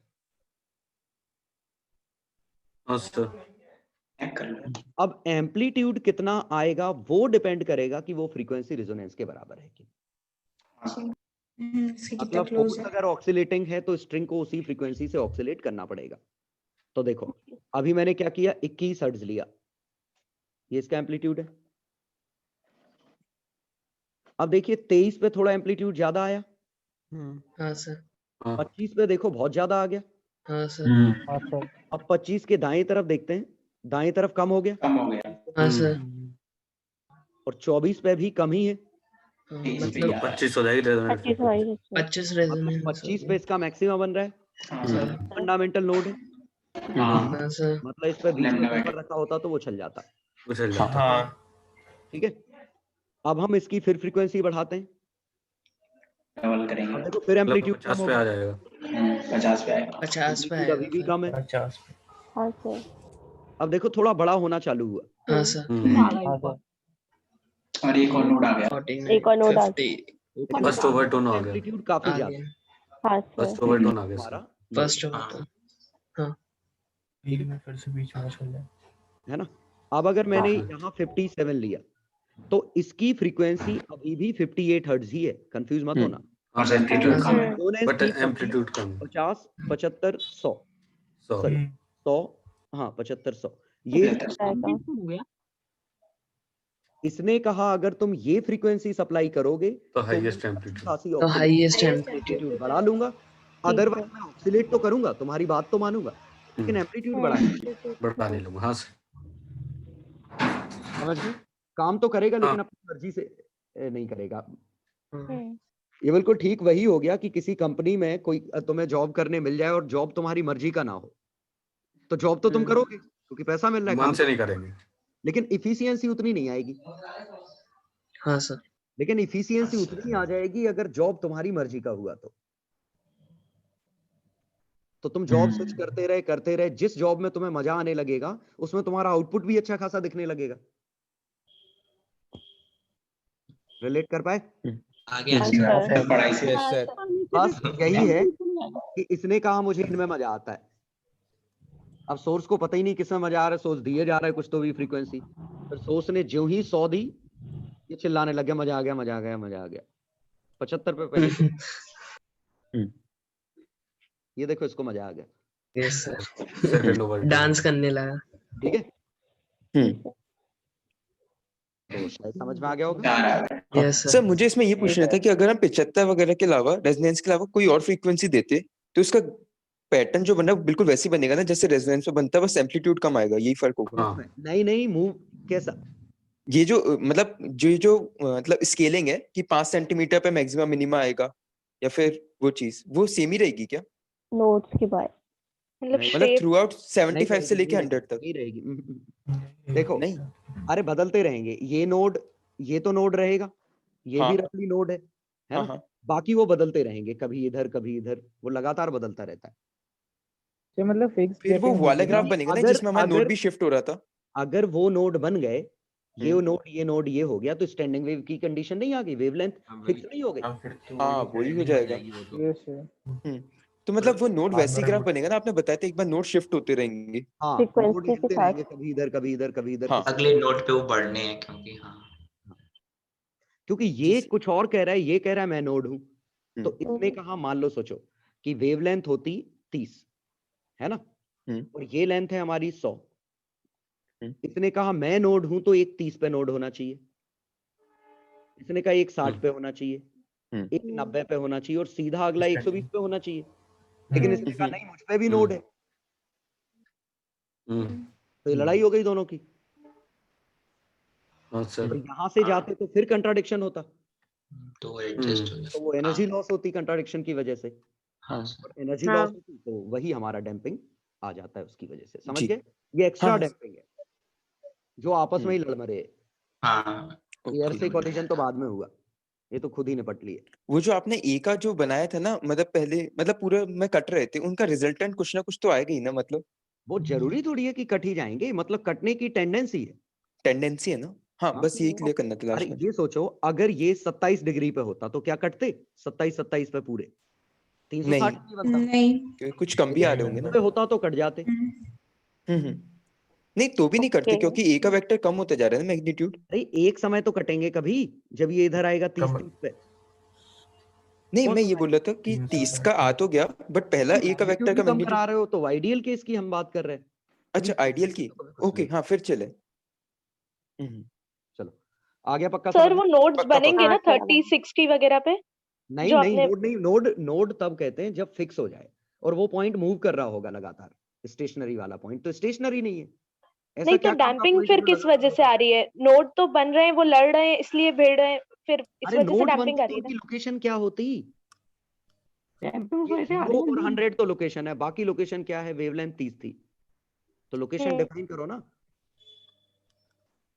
अब एम्पलीट्यूड कितना आएगा वो डिपेंड करेगा कि वो फ्रीक्वेंसी रेजोनेंस के बराबर है कि, मतलब फोर्स अगर ऑक्सीलेटिंग है तो स्ट्रिंग को उसी फ्रीक्वेंसी से ऑक्सीलेट करना पड़ेगा। तो देखो अभी मैंने क्या किया, 21 हर्ट्ज लिया, ये इसका एम्पलीट्यूड है। अब देखिए 23 पे थोड़ा एम्पलीट्यूड ज्यादा आया, हाँ सर, 25 पे देखो बहुत ज्यादा आ गया, हाँ सर, अब 25 के दाएं तरफ देखते हैं, दाएं तरफ कम हो गया, कम हो गया। हाँ सर, और 24 पे भी कम ही है। हाँ, मतलब 25 हो जाएगी 25 वाली 25 मतलब रेजोनेंस 25 पे इसका मैक्सिमम बन रहा है, फंडामेंटल लोड है, हाँ सर, मतलब इस पे 20 में ऊपर रखा होता तो वो चल जाता। ठीक है, अब हम इसकी फिर फ्रीक्वेंसी बढ़ाते हैं, डबल करेंगे। अब देखो फिर एम्पलीट्यूड 50 पे आ जाएगा। 50 पे आएगा। 50 पे अभी भी कम है। हाँ सर, अब देखो थोड़ा बड़ा होना चालू हुआ, हाँ सर, और एक और नोड आ गया। 49, एक और नोड आ 50 फर्स्ट ओवरटोन आ गया। एम्पलीट्यूड काफी आ ज्यादा गया, है हाँ सर, फर्स्ट ओवरटोन आ गया हमारा, फर्स्ट होगा तो है ना। अब अगर मैंने यहाँ 57 लिया तो इसकी फ्रीक्वेंसी अभी भी 58 हर्ट्ज ही है, कंफ्यूज मत होना। और एम्पलीट्यूड कम है। Resonance बट की एम्पलीट्यूड कम है। 50, 75, 100, 100 सॉरी 100, हाँ 75, 100, ये आएगा। हो गया। इसने कहा अगर तुम ये फ्रीक्वेंसी सप्लाई करोगे तो हाईएस्ट एम्पलीट्यूड। खासी तो हाईएस्ट एम्पलीट्यूड बढ़ा लूंगा, अदरवाइज मैं ऑक्सीलेट तो करूंगा, तुम्हारी बात तो मानूंगा, लेकिन एम्पलीट्यूड बढ़ा बढ़ा नहीं लूंगा। हाँ सर। समझ गए? काम तो करेगा लेकिन अपनी मर्जी से नहीं करेगा। ये बिल्कुल ठीक वही हो गया कि किसी कंपनी में कोई तुम्हें जॉब करने मिल जाए और जॉब तुम्हारी मर्जी का ना हो, तो जॉब तो तुम करोगे क्योंकि पैसा मिल रहा है, मन काम से नहीं करेंगे। लेकिन इफिशियंसी उतनी नहीं आएगी। हाँ सर। लेकिन इफिशियंसी उतनी आ जाएगी अगर जॉब तुम्हारी मर्जी का हुआ तो तुम जॉब स्विच करते रहे, जिस जॉब में तुम्हें मजा आने लगेगा उसमें तुम्हारा आउटपुट भी अच्छा खासा दिखने लगेगा। रिलेट कर पाए? आगे पढ़ाई से यस सर। बस यही है कि इसने कहा मुझे इनमें मजा आता है। अब सोर्स को पता ही नहीं किसमें मजा आ रहा है, सोर्स दिए जा रहा है कुछ तो भी फ्रीक्वेंसी, फिर सोर्स ने जो ही 100 दी ये चिल्लाने लग गया मजा आ गया मजा आ गया मजा आ गया। 75 पे पहले ये देखो इसको मजा आ गया। Yes sir. Second over dance करने लगा। ठीक है, तो शायद समझ में आ गया होगा। यस सर मुझे इसमें ये पूछना था कि अगर हम 75 वगैरह के अलावा रेजोनेंस के अलावा कोई और फ्रीक्वेंसी देते तो उसका पैटर्न जो बना बिल्कुल वैसे ही बनेगा ना जैसे रेजोनेंस में बनता है, बस एम्पलीट्यूड कम आएगा, यही फर्क होगा। हाँ। नहीं मूव कैसा, ये जो मतलब जो मतलब स्केलिंग है कि 5 सेंटीमीटर पे मैक्सिमम मिनिमा आएगा या फिर वो चीज वो सेम ही रहेगी क्या? नोट्स के बाद मतलब थ्रू आउट 75 से लेके 100 तक नहीं रहेगी। देखो नहीं, अरे बदलते रहेंगे। ये तो नोड रहेगा, ये भी रफली नोड है ना? बाकी वो बदलते रहेंगे, कभी इधर कभी इधर, वो लगातार बदलता रहता है। तो मतलब फिक्स फिर वो वाला ग्राफ बनेगा ना जिसमें हमारा नोड भी शिफ्ट हो रहा था। अगर वो नोड बन गए, ये नोड ये हो गया, तो स्टैंडिंग वेव की कंडीशन नहीं आ गई, वेवलेंथ फिक्स नहीं हो गई। हाँ वही हो जाएगा। तो मतलब वो नोड वैसे ही ग्राफ बनेगा ना, आपने बताया था एक बार नोड शिफ्ट होते रहेंगे। हाँ, नोड हिलते रहेंगे, कभी इधर कभी इधर कभी इधर। हाँ, अगले नोड पे वो बढ़ने हैं क्योंकि क्योंकि ये कुछ और कह रहा है, ये कह रहा है मैं नोड हूं, तो इसने कहा मान लो सोचो कि वेवलेंथ होती 30 है ना, और ये लेंथ है हमारी 100। इसने कहा मैं नोड हूं तो एक 30 पे नोड होना चाहिए, इसने कहा एक 60 पे होना चाहिए, एक 90 पे होना चाहिए और सीधा अगला 120 पे होना चाहिए। लेकिन इसने कहा नहीं मुझ पे भी नोड है, तो ये लड़ाई हो गई दोनों की। तो यहाँ से जाते तो फिर कंट्राडिक्शन होता, तो एडजस्ट हो तो वो एनर्जी लॉस होती कंट्राडिक्शन की वजह से। एनर्जी लॉस होती तो वही हमारा डैम्पिंग आ जाता है उसकी वजह से। समझ गए? ये एक्स्ट्रा डैम्पिंग है जो आपस में ही लड़ मरे। एयर से कोलिजन तो बाद में हुआ, ये तो खुद ही निपट लिए। वो जो आपने ए का जो बनाया था ना, मतलब पहले मतलब पूरा में कट रहे थे, उनका रिजल्टेंट कुछ ना कुछ तो आएगा ही ना। मतलब वो जरूरी थोड़ी है कि कट ही जाएंगे, मतलब कटने की टेंडेंसी है। टेंडेंसी है ना? हाँ बस यही क्लियर करना था लास्ट में। ये सोचो अगर ये 27 डिग्री पे होता तो क्या कटते? 27 पे पूरे 360 नहीं बनता। नहीं कुछ कम भी आ रहे होंगे ना। होता तो कट जाते। नहीं तो भी नहीं कटते क्योंकि ए का वेक्टर कम होता जा रहा है ना मैग्नीट्यूड। अरे एक समय तो कटेंगे कभी जब ये इधर आएगा 30 पे। नहीं मैं ये बोल रहा था कि 30 का आ तो गया बट पहला ए का वेक्टर का मैग्नीट्यूड करा रहे हो तो आइडियल केस की हम बात कर रहे हैं। अच्छा आइडियल की, ओके हाँ फिर चले। चलो आ गया पक्का सर वो नोड्स बनेंगे ना 30 60 वगैरह पे? नहीं नोड तब कहते हैं जब फिक्स हो जाए और वो पॉइंट मूव कर रहा होगा लगातार। स्टेशनरी वाला पॉइंट तो स्टेशनरी नहीं है। नहीं तो डैम्पिंग फिर किस वजह से आ रही है? नोड तो बन रहे हैं, वो लड़ रहे हैं इसलिए भिड़ रहे हैं, फिर इस वजह से डैम्पिंग आ रही है। लोकेशन क्या होती? और 100 तो लोकेशन है, बाकी लोकेशन क्या है? वेवलेंथ 30 थी तो लोकेशन डिफाइन करो ना।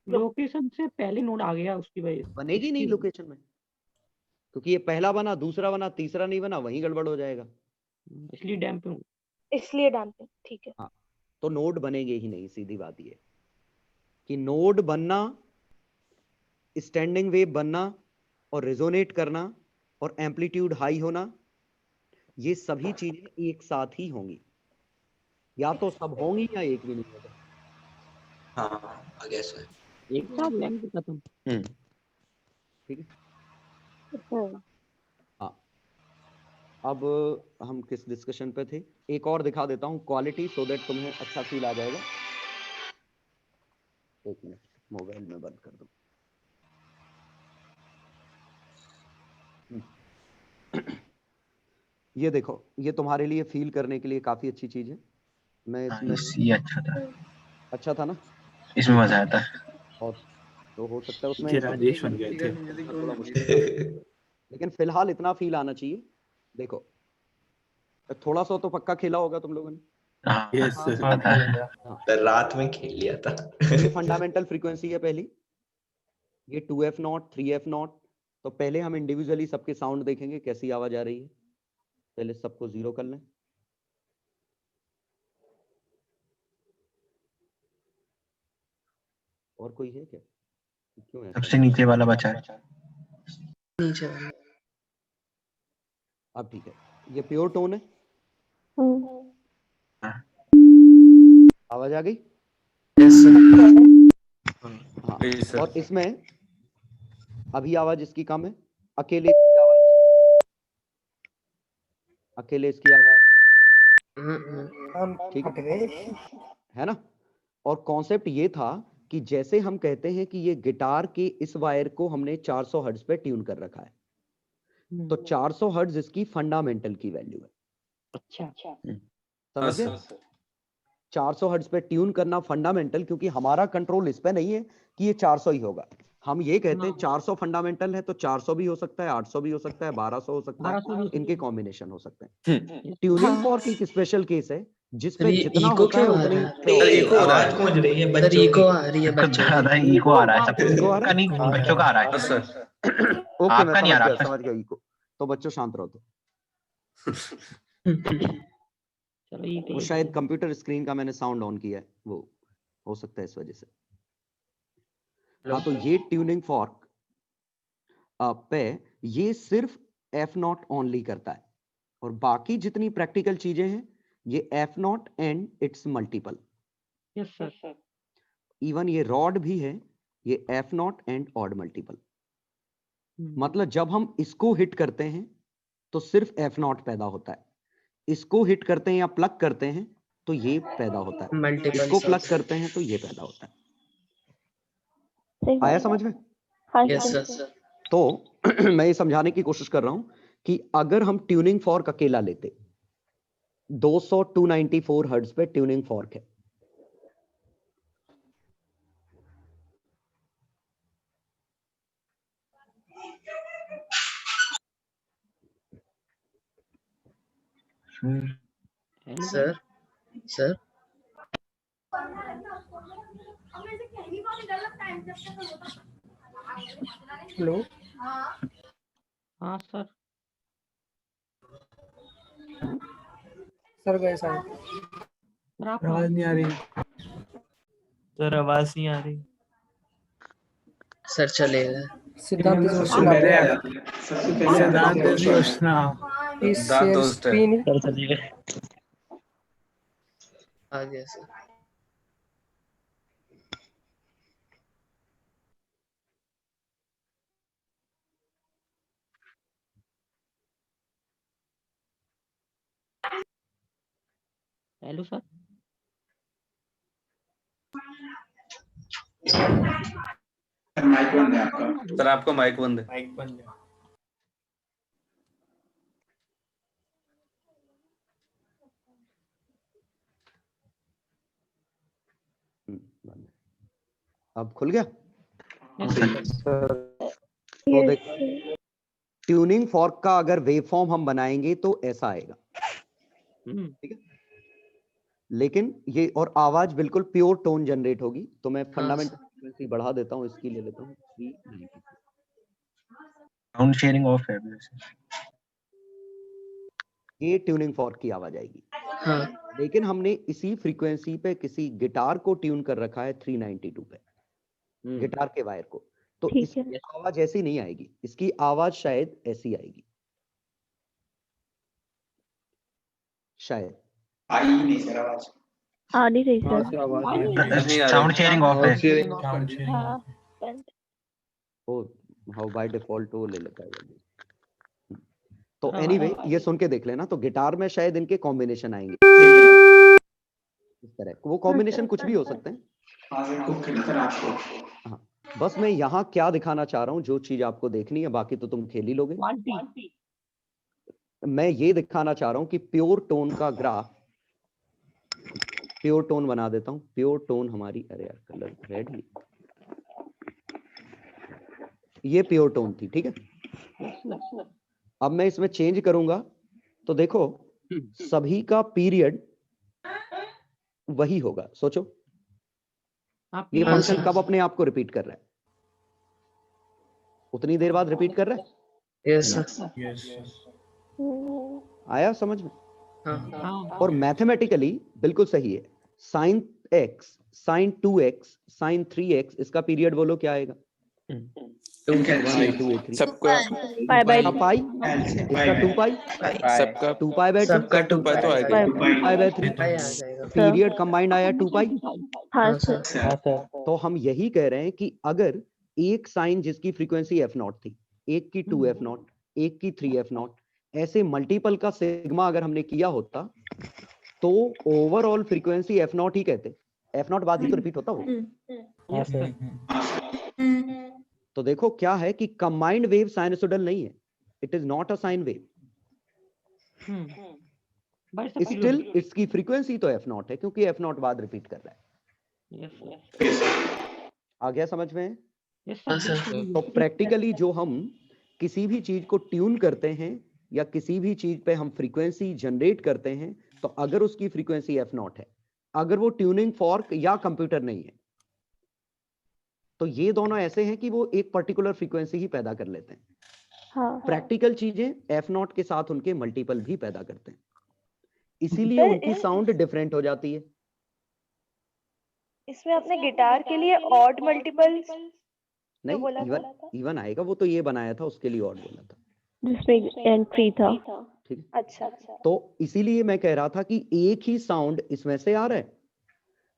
लोकेशन से पहले नोड आ गया उसकी वजह से बनेगी नहीं लोकेशन में, क्योंकि ये पहला बना दूसरा बना तीसरा नहीं बना, वहीं गड़बड़ हो जाएगा। इसलिए डैम्पिंग ठीक है। हाँ तो नोड बनेंगे ही नहीं। सीधी बात ये कि नोड बनना, स्टैंडिंग वेव बनना और रेजोनेट करना और एम्पलीट्यूड हाई होना, ये सभी चीजें एक साथ ही होंगी। या तो सब होंगी या एक भी नहीं होगा। हाँ I guess so. एक साथ लेंथ खत्म। ठीक है। हाँ अब हम किस डिस्कशन पे थे? एक और दिखा देता हूँ क्वालिटी, सो दैट तुम्हें अच्छा फील आ जाएगा। एक मिनट मोबाइल में बंद कर दो। ये देखो, ये तुम्हारे लिए फील करने के लिए काफी अच्छी चीज है। मैं इसमें ये अच्छा था ना? इसमें मजा आता है। और तो हो सकता है उसमें राजेश बन गए थे। थोड़ा मुश्किल है। लेकिन फिलहाल इतना फील आना चाहिए। देखो थोड़ा सा तो पक्का खेला होगा तुम लोगों ने। Yes sir. हाँ, रात में खेल लिया था। ये फंडामेंटल फ्रीक्वेंसी है पहली, ये 2f0 3f0। तो पहले हम इंडिविजुअली सबके साउंड देखेंगे कैसी आवाज आ रही है। पहले सबको 0 कर लें। और कोई है क्या? क्यों है सबसे नीचे वाला बचा है। नीचे वाला। अब ठीक है, ये प्योर टोन है। आवाज आ गई? Yes sir. हाँ, Please, sir. और इसमें अभी आवाज इसकी कम है, अकेले इसकी आवाज, अकेले इसकी आवाज, ठीक है ना। और कॉन्सेप्ट ये था कि जैसे हम कहते हैं कि ये गिटार के इस वायर को हमने 400 हर्ट्ज पे ट्यून कर रखा है, तो 400 हर्ट्ज इसकी फंडामेंटल की वैल्यू है। अच्छा समझ गए? 400 हर्ट्ज पे ट्यून करना फंडामेंटल, क्योंकि हमारा कंट्रोल इस पे नहीं है कि ये 400 ही होगा। हम ये कहते हैं 400 फंडामेंटल है तो 400 भी हो सकता है, 800 भी हो सकता है, 1200 हो सकता है, इनके कॉम्बिनेशन हो सकते हैं। ट्यूनिंग फॉर्क एक स्पेशल केस है जिसपे ये जितना इको होता है क्यों आ उतनी रहा है? आवाज गूंज रही है सर बच्चों इको की। आ रही है बच्चों की। ज्यादा इको आ रहा है सबको। इको आ रहा का नहीं, बच्चों का आ रहा है सर। ओके, मैं आपका नहीं आ रहा। समझ गया इको। तो बच्चों शांत रहो। चलो ये वो शायद कंप्यूटर स्क्रीन का मैंने साउंड ऑन किया है, वो हो सकता है इस वजह से। हाँ, तो ये ट्यूनिंग फॉर्क पे ये सिर्फ F0 ओनली करता है, और बाकी जितनी प्रैक्टिकल चीजें हैं ये F0 and it's multiple. Yes sir. Even ये रॉड भी है, ये F0 एंड ऑड मल्टीपल। मतलब जब हम इसको हिट करते हैं तो सिर्फ F0 पैदा होता है, इसको हिट करते हैं या प्लग करते हैं तो ये पैदा होता है, मल्टीपल इसको प्लग करते हैं तो ये पैदा होता है। आया समझ में? Yes sir. तो मैं ये समझाने की कोशिश कर रहा हूं कि अगर हम ट्यूनिंग फॉर्क अकेला लेते, 200 294 हर्ट्ज पे ट्यूनिंग फॉर्क है, सर सर हेलो। हाँ सर। सर गए सर। आवाज नहीं आ रही सर, आवाज नहीं आ रही। सर चलेगा। सिद्धांत आ गया सर। Hello sir. माइक बंद है आपका। सर आपका माइक बंद है। अब खुल गया। तो देख, ट्यूनिंग फॉर्क का अगर वेवफॉर्म हम बनाएंगे तो ऐसा आएगा, ठीक है। लेकिन ये और आवाज बिल्कुल प्योर टोन जनरेट होगी। तो मैं फंडामेंटल फ्रीक्वेंसी बढ़ा देता हूँ, इसकी ले लेता हूँ 390। साउंड शेयरिंग ऑफ है। ये ट्यूनिंग फॉर्क की आवाज आएगी। हाँ। लेकिन हमने इसी फ्रीक्वेंसी पे किसी गिटार को ट्यून कर रखा है 392 पे, गिटार के वायर को, तो इसकी आवाज ऐसी नहीं आएगी, इसकी आवाज शायद ऐसी आएगी, शायद। आई नहीं सर आवाज। आ नहीं रही सर। साउंड शेयरिंग ऑफ है। ओ हाउ बाय डिफॉल्ट वो ले लेता है जल्दी। तो एनीवे ये सुन के देख लेना। तो गिटार में शायद इनके कॉम्बिनेशन आएंगे इस तरह, वो कॉम्बिनेशन कुछ भी हो सकते हैं। हाँ, बस मैं यहाँ क्या दिखाना चाह रहा हूँ, जो चीज आपको देखनी है, बाकी तो तुम खेल ही लोगे। मैं ये दिखाना चाह रहा हूँ कि प्योर टोन का ग्राफ, प्योर टोन बना देता हूँ। प्योर टोन हमारी, अरे यार कलर रेड ही, ये प्योर टोन थी, ठीक है। अब मैं इसमें चेंज करूंगा तो देखो सभी का पीरियड वही होगा। सोचो ये हाँ, फंक्शन सर। कब अपने आप को रिपीट कर रहा है? उतनी देर बाद रिपीट कर रहा है। Yes sir. आया समझ में? हाँ और मैथमेटिकली बिल्कुल सही है। Sine x, sign 2x, sign 3x, इसका पीरियड बोलो क्या आएगा? 1 2 3 सबका पाई बाय इसका पाई, इसका 2 पाई, सबका 2 पाई बाय 2, सबका 2 पाई तो आएगा। 2 पाई बाय 3, पाई आ जाएगा। पीरियड कंबाइंड आया 2 पाई। हाँ हाँ सर। सर। तो हम यही कह रहे हैं कि अगर एक साइन जिसकी फ्रीक्वेंसी f0 थी, एक की 2f0, एक की 3f0, ऐसे मल्टीपल का सिग्मा अगर हमने किया होता तो ओवरऑल फ्रीक्वेंसी f0 ही कहते। f0 बाद ही तो रिपीट होता वो। तो देखो क्या है कि कंबाइंड वेव साइनसोइडल नहीं है, it is not a sine wave, still इसकी फ्रीक्वेंसी तो f0 है क्योंकि f0 बाद रिपीट कर रहा है। आ गया समझ में? हाँ सर। तो प्रैक्टिकली जो हम किसी भी चीज को ट्यून करते हैं या किसी भी चीज पे हम फ्रीक्वेंसी जनरेट करते हैं तो अगर उसकी फ्रीक्वेंसी f0 है, अगर वो ट्यूनिंग फॉर्क या कंप्यूटर नहीं है, तो ये दोनों ऐसे हैं कि वो एक पर्टिकुलर फ्रीक्वेंसी ही पैदा कर लेते हैं। हाँ। प्रैक्टिकल चीजें f0 के साथ उनके मल्टीपल भी पैदा करते हैं, इसीलिए सर, उनकी साउंड डिफरेंट हो जाती है। इसमें आपने गिटार के लिए ऑड मल्टीपल नहीं, बोला इवन आएगा, वो तो ये बनाया था उसके लिए ऑड बोला था, जिसमें एंट्री था। ठीक है। अच्छा। तो इसीलिए मैं कह रहा था कि एक ही साउंड इसमें से आ रहा है,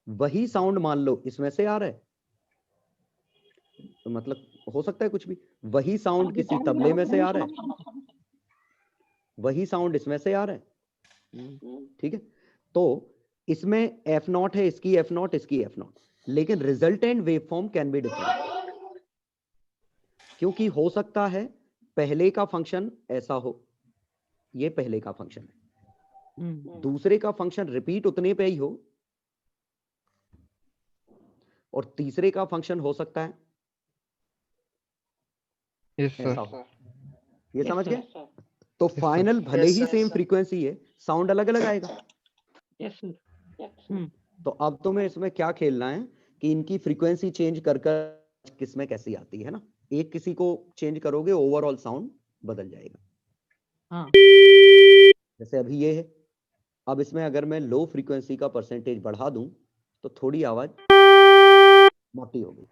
वही साउंड मान लो इसमें से आ रहा है, तो मतलब हो सकता है कुछ भी, वही साउंड किसी तबले में से आ रहा है, वही साउंड इसमें से आ रहा है, ठीक है। तो इसमें f0 है, इसकी f0, इसकी f0, लेकिन resultant waveform can be different, क्योंकि हो सकता है पहले का फंक्शन ऐसा हो, ये पहले का फंक्शन है, दूसरे का फंक्शन रिपीट उतने पे ही हो, और तीसरे का फंक्शन हो सकता है ऐसा हो। ये समझ गए? तो फाइनल भले ही सेम फ्रीक्वेंसी है, साउंड अलग अलग आएगा। तो अब तुम्हें इसमें क्या खेलना है कि इनकी फ्रीक्वेंसी चेंज कर कर किसमें कैसी आती है ना, एक किसी को चेंज करोगे ओवरऑल साउंड बदल जाएगा। जैसे अभी ये है, अब इसमें अगर मैं लो फ्रीक्वेंसी का परसेंटेज बढ़ा दूं तो थोड़ी आवाज मोटी होगी।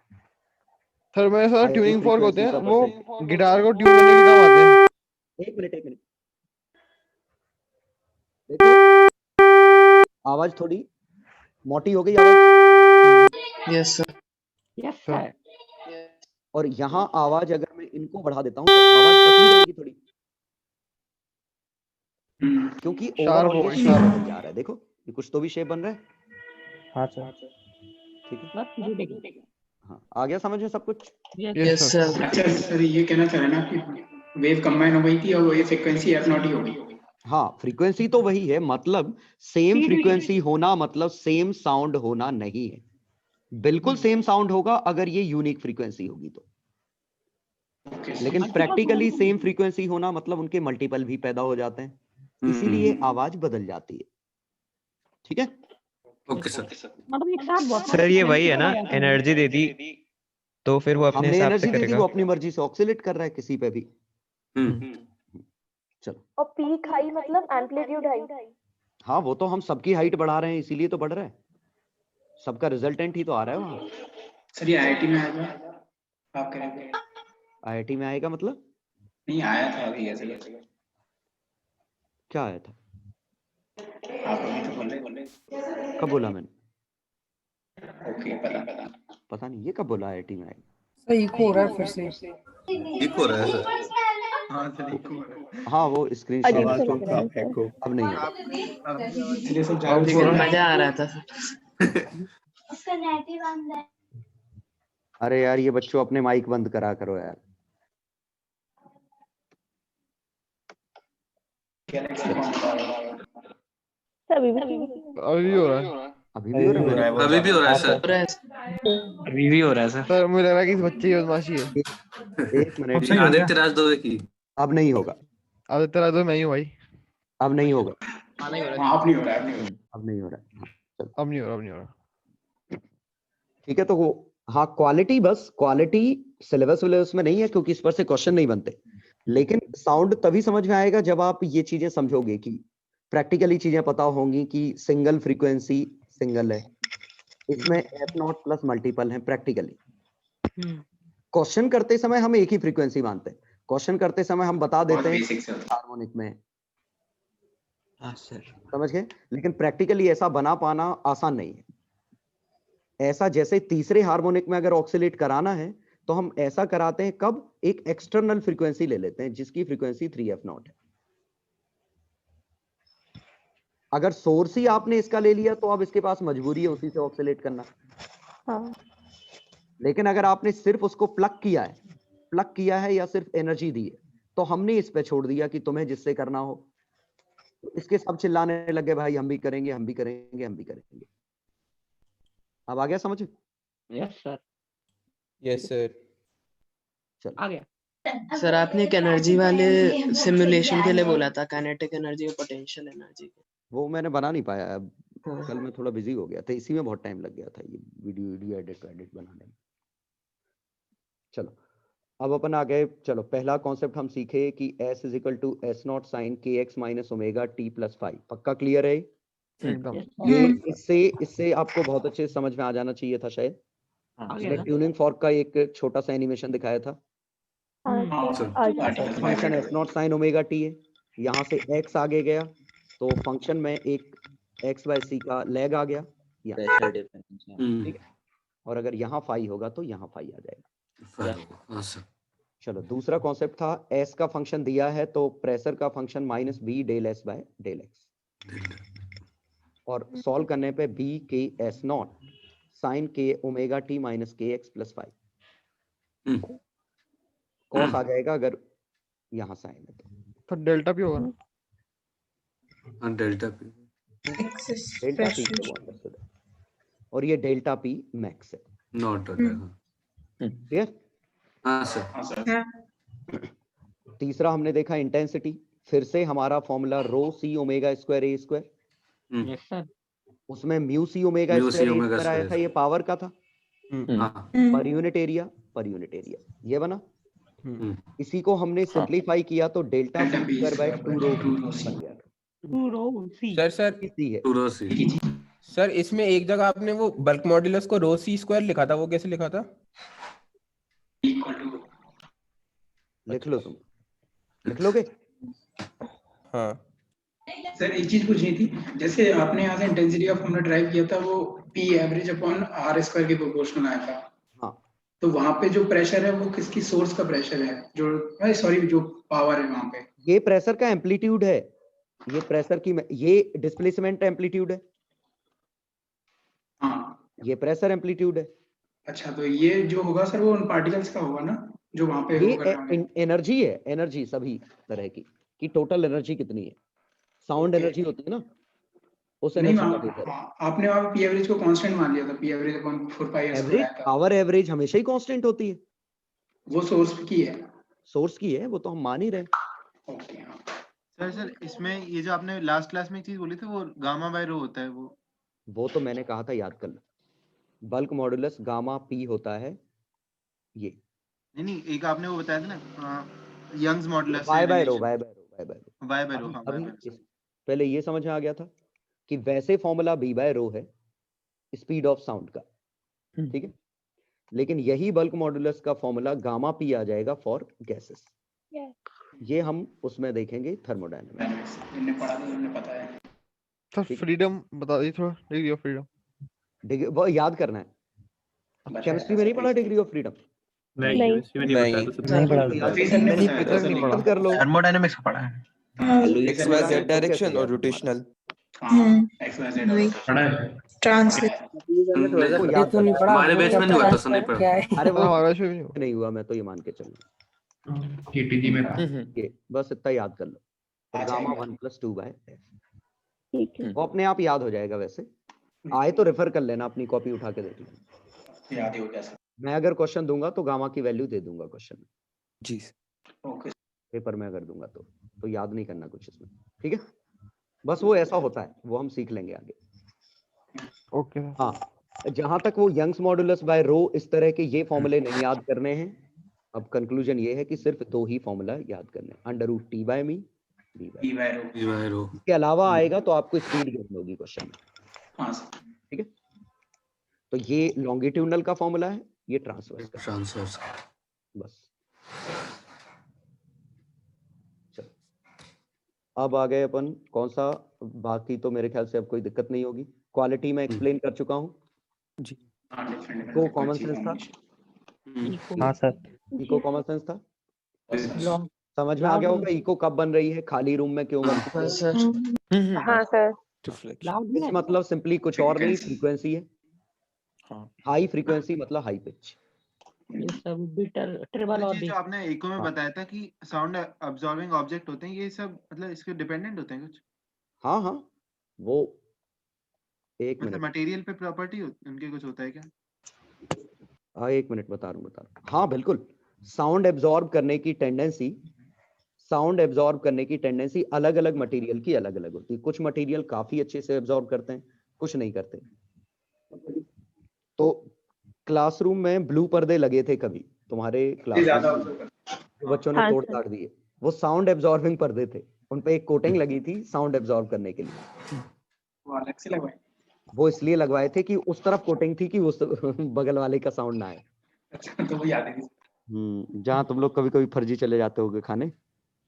सर मेरे साथ Higher ट्यूनिंग फॉर्क होते हैं, frequency का वो गिटार को ट्यून करने के काम आते हैं। एक मिनट देखो आवाज थोड़ी मोटी हो गई आवाज। Yes sir. Yes sir. और यहाँ आवाज अगर मैं इनको बढ़ा देता हूँ तो आवाज पतली रहेगी थोड़ी, क्योंकि शार्प ओवरऑल हो ये गई, शेप शार्प। बन जा रहा है। देखो ये कुछ तो भी शेप बन रहा है। हाँ सर। ठीक है, बस ये देखिए। हाँ आ गया समझ में सब कुछ। Yes sir. अच्छा सर ये कहना चाह रहे ना कि वेव कंबाइन हो गई थी और वही फ्रीक्वेंसी f0 ही हो गई। हाँ फ्रीक्वेंसी तो वही है, मतलब सेम फ्रीक्वेंसी होना मतलब सेम साउंड होना नहीं है। बिल्कुल सेम साउंड होगा अगर ये यूनिक फ्रीक्वेंसी होगी तो, लेकिन प्रैक्टिकली सेम फ्रीक्वेंसी होना मतलब उनके मल्टीपल भी पैदा हो जाते हैं, इसीलिए आवाज बदल जाती है। ठीक है, ओके सर। मतलब एक साथ बहुत सर ये वही है ना, एनर्जी दे दी तो फिर वो अपने हमने हिसाब एनर्जी से दे दी, करेगा। वो अपनी मर्जी से ऑक्सीलेट कर रहा है किसी पे भी। चलो, और पीक हाई मतलब एम्पलीट्यूड हाई। हाँ वो तो हम सबकी हाइट बढ़ा रहे हैं इसीलिए तो बढ़ रहा है, सबका रिजल्टेंट ही तो आ रहा है वहां। सर ये IIT में आएगा आप कह रहे थे? IIT में आएगा मतलब नहीं आया था अभी ऐसे क्या आया था? आप अभी तो बोले कब बोला मैंने? ओके पता नहीं ये कब बोला IIT में आएगा। सही हो रहा है फिर से। ठीक हो रहा है सर। हाँ सर एक और हाँ वो स्क्रीन अजीब शेयर सा लग रहा है सर। अब नहीं है। चलिए सब जाओ ठीक पूरा है। मजा आ रहा था सर। उसका नेट ही बंद है। अरे यार ये बच्चों अपने माइक बंद करा करो यार। अभी भी अभी भी हो रहा है। अभी भी हो रहा है? अभी भी हो रहा है सर। अभी भी हो रहा है सर। सर मुझे लग रहा है कि इस बच्चे की बदमाशी है। एक मिनट, सही हो गया। आदित्य राज दो की अब नहीं होगा, आदित्य राज मैं ही हूँ भाई। अब नहीं होगा, हाँ, अब नहीं हो रहा है, अब नहीं हो रहा है। हाँ, चलो अब नहीं हो रहा, अब नहीं हो रहा। ठीक है। तो वो हाँ, क्वालिटी, बस क्वालिटी सिलेबस विलेबस में नहीं है क्योंकि इस पर से क्वेश्चन नहीं बनते, लेकिन साउंड तभी समझ में आएगा जब आप ये चीजें समझोगे कि प्रैक्टिकली चीजें पता होंगी कि सिंगल फ्रीक्वेंसी सिंगल है, इसमें F0 प्लस मल्टीपल है प्रैक्टिकली। क्वेश्चन करते समय हम एक ही फ्रीक्वेंसी मानते हैं, क्वेश्चन करते समय हम बता देते हैं हार्मोनिक में, हाँ सर। समझ गए, लेकिन प्रैक्टिकली ऐसा बना पाना आसान नहीं है। ऐसा जैसे तीसरे हार्मोनिक में अगर ऑक्सीलेट कराना है तो हम ऐसा कराते हैं कब, एक एक्सटर्नल फ्रीक्वेंसी ले लेते हैं जिसकी फ्रीक्वेंसी 3F0 है। अगर सोर्स ही आपने इसका ले लिया तो अब इसके पास मजबूरी है उसी से ऑक्सीलेट करना। हाँ। लेकिन अगर आपने सिर्फ उसको प्लग किया है या सिर्फ एनर्जी दी है, तो हमने इस पे छोड़ दिया कि तुम्हें जिससे करना हो। तो इसके सब चिल्लाने लगे, भाई हम भी करेंगे, हम भी करेंगे, हम भी करेंगे। अब आ गया समझ? Yes sir. Yes sir. चलो आ गया। सर आपने एक एनर्जी वाले सिमुलेशन के लिए बोला था, काइनेटिक एनर्जी और पोटेंशियल एनर्जी। वो मैंने बना नहीं पाया, अब कल मैं थोड़ा बिजी हो गया था, इसी में बहुत टाइम लग गया था ये वीडियो एडिट बनाने में। चलो अब अपन आ गए। चलो पहला कॉन्सेप्ट हम सीखे कि S is equal to S0 sine KX minus omega T plus 5। पक्का क्लियर है? एकदम। ये इससे आपको बहुत अच्छे से समझ में आ जाना चाहिए था शायद। इसमें ट्यूनिंग फॉर्क का एक छोटा सा एनिमेशन दिखाया था। Function S0 sine omega T है, यहाँ से X आगे गया तो फंक्शन में एक x/c का लैग आ गया यहाँ, ठीक है। और अगर यहाँ फाई होगा तो यहाँ फाई आ जाएगा। चलो दूसरा कॉन्सेप्ट था, S का फंक्शन दिया है तो प्रेशर का function minus B del S by del X, और सॉल्व करने पे B के S0 साइन के omega T minus KX plus 5 cos आ जाएगा अगर यहाँ साइन है तो डेल्टा भी होगा ना? डेल्टा पी तो और ये डेल्टा P मैक्स है, नॉट क्लियर? हाँ सर। तीसरा हमने देखा इंटेंसिटी, फिर से हमारा formula rho C omega square A square, yes sir. उसमें म्यू C ओमेगा स्क्वायर आया था, ये पावर का था, पर यूनिट एरिया ये बना। इसी को हमने सिंपलीफाई किया तो डेल्टा P स्क्वायर बाय 2 रो बन गया। सर इसमें एक जगह आपने वो बल्क मॉड्यूलस को रो C स्क्वायर लिखा था, वो कैसे लिखा था? लिख लो, तुम लिख लोगे? हाँ सर एक चीज पूछनी थी, जैसे आपने यहाँ से इंटेंसिटी का फॉर्मूला ड्राइव किया था वो P average upon R square के प्रोपोर्शनल आया था। हाँ। तो वहां पे जो प्रेशर है वो किसकी सोर्स का प्रेशर है, जो सॉरी जो पावर है वहां पे? ये प्रेशर का एम्पलीट्यूड है, ये प्रेशर की, ये डिस्प्लेसमेंट एम्पलीट्यूड है। हाँ ये प्रेशर एम्पलीट्यूड है। अच्छा, तो ये जो होगा सर वो उन पार्टिकल्स का होगा ना जो वहां पे ये एनर्जी है, एनर्जी सभी तरह की कि टोटल एनर्जी कितनी है, साउंड एनर्जी होती है ना, उस एनर्जी का वेक्टर। आपने वहां P एवरेज को कांस्टेंट मान लिया था, P average upon 4 average, power average हमेशा ही कांस्टेंट होती है, वो सोर्स की है, सोर्स की है, वो तो हम मान ही रहे। ओके। सर इसमें ये जो आपने लास्ट क्लास में एक चीज बोली थी वो गामा बाय रो होता है, वो तो मैंने कहा था, याद कर लो, बल्क मॉडुलस गामा P होता है ये। नहीं एक आपने वो बताया था ना यंग्स मॉडुलस y बाय रो पहले ये समझ में आ गया था कि वैसे फॉर्मूला B बाय रो है स्पीड ऑफ साउंड का, ठीक है, लेकिन यही बल्क मॉडुलस का फॉर्मूला गामा P आ जाएगा फॉर गैसेस। ये हम उसमें देखेंगे थर्मोडायनामिक्स। सर फ्रीडम बता दीजिए थोड़ा, डिग्री ऑफ फ्रीडम। वो याद करना है, केमिस्ट्री में नहीं पढ़ा डिग्री ऑफ फ्रीडम? नहीं पढ़ा, कर लो। थर्मोडायनामिक्स पढ़ा है, XYZ डायरेक्शन और रोटेशनल। हमारे बैच में नहीं हुआ था, नहीं पढ़ा। अरे वो नहीं हुआ, मैं तो ये मान के चल TTG में था। बस इतना याद कर लो, गामा 1 + 2 बाय f। वो अपने आप याद हो जाएगा, वैसे आए तो रेफर कर लेना, अपनी कॉपी उठा के देख लेना। याद ही हो गया सर। मैं अगर क्वेश्चन दूंगा तो गामा की वैल्यू दे दूंगा क्वेश्चन में, जी ओके पेपर में अगर दूंगा तो याद नहीं करना कुछ इसमें, ठीक है। बस वो ऐसा होता है, वो हम सीख लेंगे आगे। Okay sir. हाँ, जहां तक वो यंग्स मॉडुलस बाय रो इस तरह के ये फॉर्मूले नहीं याद करने हैं। अब कंक्लूजन ये है कि सिर्फ 2 ही फॉर्मूला याद करने हैं, √T बाय मी, B बाय रो। इसके अलावा आएगा तो आपको स्पीड गिवन होगी क्वेश्चन में, हाँ सर। ठीक है। तो ये लॉन्गिट्यूडनल का फॉर्मूला है, ये ट्रांसवर्स का, ट्रांसवर्स। बस। चलो अब आ गए अपन कौन सा, बाकी तो मेरे ख्याल से अब कोई दिक्कत नहीं होगी। क्वालिटी में एक्सप्लेन कर चुका हूँ जी। इको कॉमन सेंस था, हाँ सर। इको कॉमन सेंस था, समझ में आ गया होगा इको कब बन रही है, खाली रूम में क्यों बनती है। हाँ सर। हाँ सर। इस मतलब सिंपली कुछ और नहीं, फ्रीक्वेंसी है। हाई फ्रीक्वेंसी मतलब हाई पिच। ये सब बीटर ट्रिबल और ये डी। जो आपने इको में हाँ। बताया था कि साउंड अब्सॉर्बिंग ऑब्जेक्ट होते हैं, ये सब मतलब इसके डिपेंडेंट होते हैं कुछ, हाँ हाँ, वो एक मतलब मिनट, मटेरियल पे प्रॉपर्टी उनके कुछ होता है क्या? हाँ एक मिनट बता रहा हूँ। हाँ बिल्कुल, साउंड एब्जॉर्ब करने की टेंडेंसी, साउंड एब्जॉर्ब करने की टेंडेंसी अलग अलग मटेरियल की अलग अलग होती है। कुछ मटेरियल काफी अच्छे से एब्जॉर्ब करते हैं, कुछ नहीं करते। तो क्लासरूम में ब्लू पर्दे लगे थे कभी तुम्हारे क्लासरूम में, जो बच्चों ने हाँ तोड़ सर। ताड़ दिए, वो साउंड एब्जॉर्बिंग पर्दे थे। उन पे एक कोटिंग लगी थी साउंड एब्जॉर्ब करने के लिए। वो अलग से लगवाए। वो इसलिए लगवाए थे कि उस तरफ कोटिंग थी कि उस बगल वाले का साउंड ना आए। अच्छा तो वो याद है। जहाँ तुम लोग कभी कभी फर्जी चले जाते होगे खाने।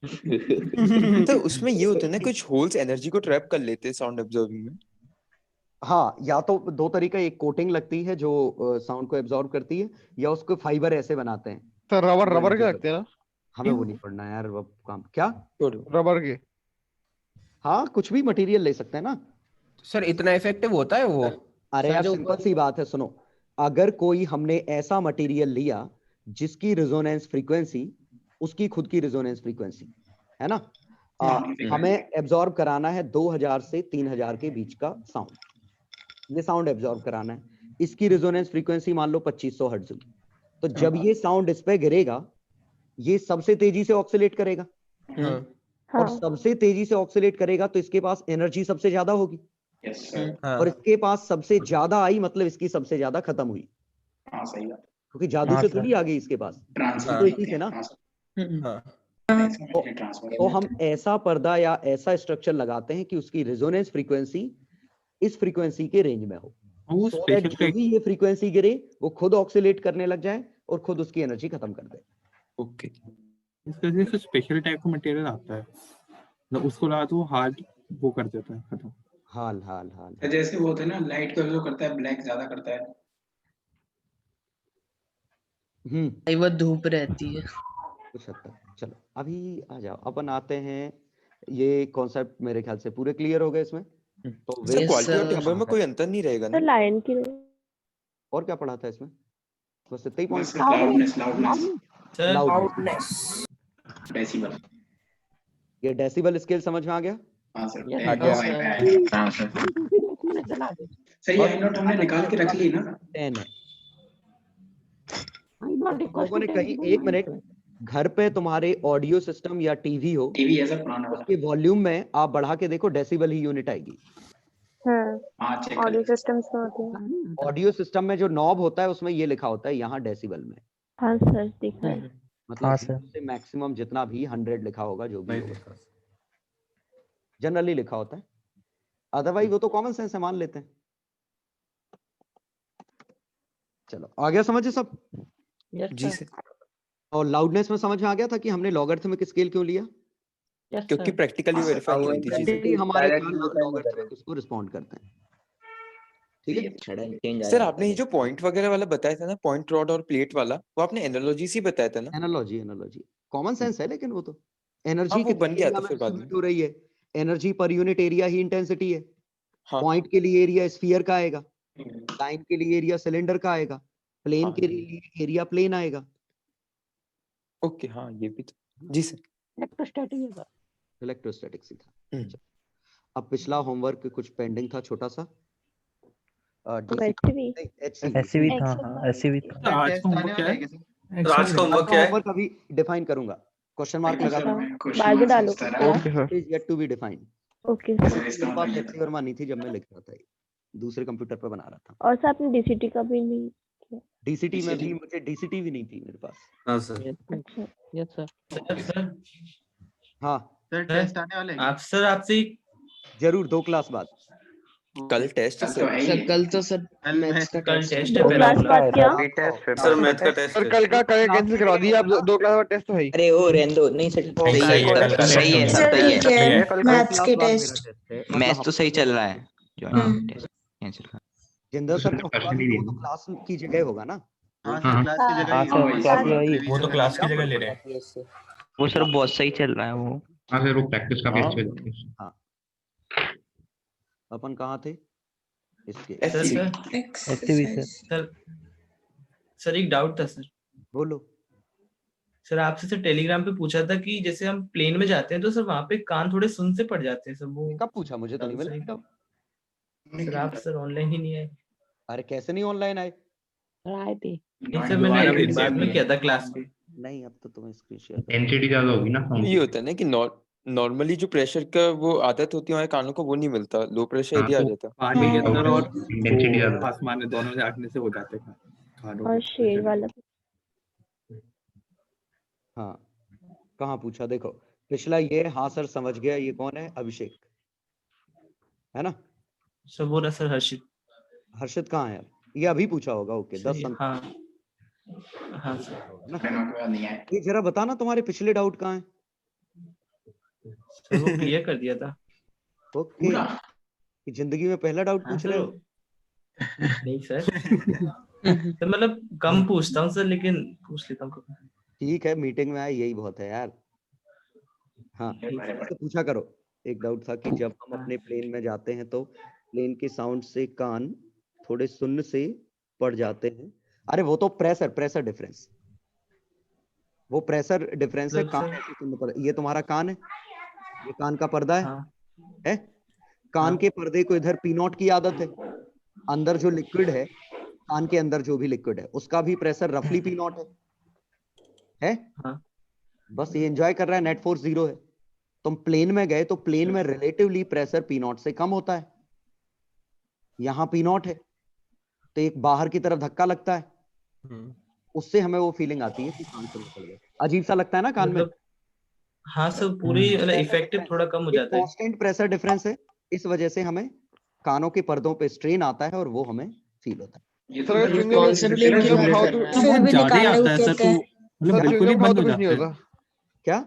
तो उसमें ये होता है ना, कुछ होल्स एनर्जी को ट्रैप कर लेते हैं साउंड एब्जॉर्बिंग में। हाँ, या तो दो तरीका, एक कोटिंग लगती है जो साउंड को एब्जॉर्ब करती है, या उसको फाइबर ऐसे बनाते हैं। सर रबर वो रबर के नीचे लगते हैं ना, हमें वो नहीं पढ़ना यार, वो काम क्या। रबर के। हाँ, कुछ भी मटेरियल ले सकते हैं ना। सर इतना इफेक्टिव होता है वो? अरे सर यार जो सिंपल सी बात है, सुनो। अगर कोई हमने ऐसा मटेरियल लिया जिसकी रिजोनेंस फ्रीक्वेंसी उसकी खुद की रिजोनेंस फ्रीक्वेंसी है ना, हमें एब्जॉर्ब कराना है 2000 से 3000 के बीच का साउंड, ये साउंड एब्जॉर्ब कराना है। इसकी रिजोनेंस फ्रीक्वेंसी मान लो 2500 हर्ट्ज हुई, तो जब ये साउंड इस पे गिरेगा, ये सबसे तेजी से ऑक्सीलेट करेगा, और सबसे तेजी से ऑक्सीलेट करेगा तो इसके पास एनर्जी सबसे ज्यादा होगी, और इसके पास सबसे ज्यादा आई मतलब इसकी सबसे ज्यादा खत्म हुई, हाँ सही बात। क्योंकि जादू से थोड़ी आ गई इसके पास, तो इसी से ना। तो हम ऐसा पर्दा या ऐसा स्ट्रक्चर लगाते हैं कि उसकी रिजोनेंस फ्रीक्वेंसी इस फ्रीक्वेंसी के रेंज में हो, so that जो भी ये फ्रीक्वेंसी गिरे वो खुद ऑक्सीलेट करने लग जाए और खुद उसकी एनर्जी खत्म कर दे। ओके। इसका जैसे स्पेशल टाइप का मटेरियल आता है ना, उसको लगा तो वो हार्ड वो कर देता है खत्म। हाल हाल हाल जैसे वो होता है ना, लाइट का जो करता है ब्लैक ज्यादा करता है। वो धूप रहती है कुछ हद तक। चलो अभी आ जाओ, अपन आते हैं, ये कॉन्सेप्ट मेरे ख्याल से पूरे क्लियर हो गए इसमें। तो सर क्वालिटी और टेम्पर में कोई अंतर नहीं रहेगा ना? सर लाइन की और क्या पढ़ा था इसमें? बस इतना ही पॉइंट। Loudness decibel. ये डेसिबल स्केल समझ में आ गया? हाँ सर। सर ये आई नोट हमने निकाल के रख ली ना? 10 है। लोगों ने कहीं, एक मिनट, घर पे तुम्हारे ऑडियो सिस्टम या टीवी हो, टीवी ऐसा पुराना वाला, उसके वॉल्यूम में आप बढ़ा के देखो, डेसिबल ही यूनिट आएगी। ऑडियो सिस्टम्स में होती है। ऑडियो सिस्टम में जो नॉब होता है उसमें ये लिखा होता है यहाँ डेसिबल में। हाँ सर दिख रहा है। मतलब से मैक्सिमम जितना भी 100 लिखा होगा, जो भी होगा जनरली लिखा होता है, अदरवाइज वो तो कॉमन सेंस है, मान लेते हैं। चलो आ गया समझ सब? जी सर। और लाउडनेस में समझ में आ गया था कि हमने लॉगरिथमिक स्केल क्यों लिया? क्योंकि प्रैक्टिकली वेरीफाई नहीं होती चीजें। हमारे लॉगरिथमिक उसको रिस्पॉन्ड करते हैं, ठीक है। सर आपने ये जो पॉइंट वगैरह वाला बताया था ना, पॉइंट रॉड और प्लेट वाला, वो आपने एनालॉजी से बताया था ना? एनालॉजी कॉमन सेंस है, लेकिन वो तो एनर्जी वो बन गया था फिर बाद में। हो रही है, एनर्जी पर यूनिट एरिया ही इंटेंसिटी है। पॉइंट के लिए एरिया स्फीयर का आएगा, लाइन के लिए एरिया सिलेंडर का आएगा, प्लेन के लिए एरिया प्लेन आएगा। ओके हाँ ये भी तो। जी सर। इलेक्ट्रोस्टैटिक सीखा। अब पिछला होमवर्क कुछ पेंडिंग था छोटा सा, HCV था, हाँ HCV था। आज का होमवर्क क्या है? तो आज का होमवर्क क्या है? होमवर्क अभी डिफाइन करूंगा, क्वेश्चन मार्क लगा बाद में डालो। Is yet to be defined. Okay मेरे पास एफसी वर्मा नहीं थी जब मैं लिख रहा था, दूसरे कंप्यूटर पे बना रहा था। और सर आपने डीसीटी का भी नहीं किया? डीसीटी में भी मुझे डीसीटी भी नहीं थी मेरे पास। हाँ सर। अच्छा यस सर। हाँ सर टेस्ट आने वाले हैं। आप सर आपसे जरूर 2 क्लास बाद। कल टेस्ट है सर कल तो सर मैथ्स का कल टेस्ट टेस्ट है। है पहला क्लास बाद क्या? सर मैथ का टेस्ट सर है। कल का कैंसिल करवा दिया, अब 2 क्लास का टेस्ट तो है ही। अरे ओ रहने दो, नहीं सर सही है, सही है, सब सही है। मैथ्स के टेस्ट मैथ्स तो सही चल रहा है। जॉइनिंग टेस्ट कैंसिल कर। जिंदर सर तो होगा, क्लास की जगह होगा ना? हाँ सर क्लास की जगह वो तो क्लास की जगह ले रहे हैं। वो सर बहुत सही चल रहा है वो। हाँ सर वो प्रैक्टिस का बेस्ट है। हाँ अपन कहाँ थे इसके? सर एक डाउट था सर। बोलो सर आपसे सर टेलीग्राम पे पूछा था कि जैसे हम प्लेन में जाते हैं तो सर वहाँ पे कान थोड़े सुन से पड़ जाते हैं सर, वो कब पूछा? मुझे तो नहीं मिला। सर आप सर ऑनलाइन ही नहीं आए। अरे कैसे नहीं ऑनलाइन आए? आए थे नहीं सर मैंने बाद में किया था क्लास पे। नहीं अब तो तुम्हें स्क्रीन शेयर डेंसिटी ज्यादा होगी ना। ये होता है ना कि नॉर्मली जो प्रेशर का वो आदत होती है हमारे कानों को, वो नहीं मिलता, लो प्रेशर एरिया आ जाता है। पानी के अंदर और डेंसिटी ज्यादा, आसमान में दोनों से आटने से हो जाते हैं। और शेर वाला। हाँ कहाँ पूछा? देखो पिछला ये, हाँ सर समझ गया, ये कौन है? अभिषेक है ना? सर वो ना सर हर्षित। हर्षित कहाँ है? ये अभी पूछा होगा। ओके 10 हाँ सर। ये जरा बताना तुम्हारे पिछले डाउट कहाँ है? सर वो क्लियर कर दिया था। ओके जिंदगी में पहला डाउट पूछ रहे हो? नहीं सर तो मतलब कम पूछता हूँ सर, लेकिन पूछ लेता हूँ। ठीक है मीटिंग में आए यही बहुत है यार। हाँ तो पूछा करो। एक डाउट था कि जब हम अपने प्लेन में जाते हैं तो प्लेन के साउंड से कान थोड़े सुन्न से पड़ जाते हैं। अरे वो तो प्रेशर डिफरेंस, वो प्रेशर डिफरेंस है। कान ऐसे सुन्न पड़, ये तुम्हारा कान है, ये कान का पर्दा है? कान के पर्दे को इधर P0 की आदत है। अंदर जो लिक्विड है, कान के अंदर जो भी लिक्विड है उसका भी प्रेशर रफली P0 है? बस ये एंजॉय कर रहा है, नेट फोर्स 0 है। तुम प्लेन में गए तो प्लेन में रिलेटिवली प्रेशर P0 से कम होता है। यहाँ P0 है तो एक बाहर की तरफ धक्का लगता है, उससे हमें वो फीलिंग आती है कि कान से निकल गया। अजीब सा लगता है ना कान में? हाँ सर पूरी इफेक्टिव थोड़ा कम हो जाता है। कांस्टेंट प्रेशर डिफरेंस है, इस वजह से हमें कानों के पर्दों पे स्ट्रेन आता है और वो हमें फील होता है। बिल्कुल ही बंद हो जाता है। क्या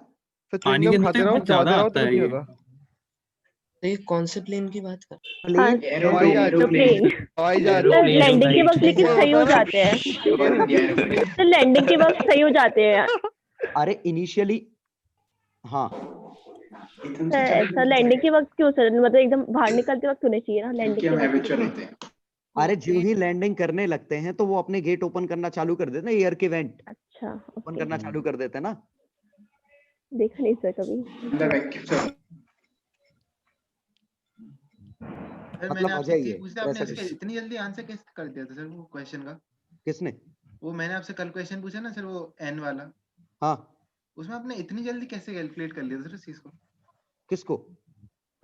पानी के अंदर बहुत ज्यादा आता है ये। ये कौन से प्लेन की बात कर? लैंडिंग के वक्त लेकिन सही हो जाते हैं। तो लैंडिंग के वक्त सही हो जाते हैं। अरे इनिशियली हाँ ऐसा लैंडिंग के वक्त क्यों सर? मतलब एकदम बाहर निकलते वक्त होना चाहिए ना लैंडिंग के वक्त। अरे जो ही लैंडिंग करने लगते हैं तो वो अपने गेट ओपन करना चालू कर देते हैं, एयर के वेंट ओपन करना चालू कर देते हैं ना। देखा नहीं सर कभी। मतलब मजा ही है। आपने इतनी जल्दी आंसर कैसे कर दिया था सर वो क्वेश्चन का? किसने? वो मैंने आपसे कल क्वेश्चन पूछा ना सर, वो n वाला। हाँ उसमें आपने इतनी जल्दी कैसे कैलकुलेट कर लिया था सर इस चीज को? किसको?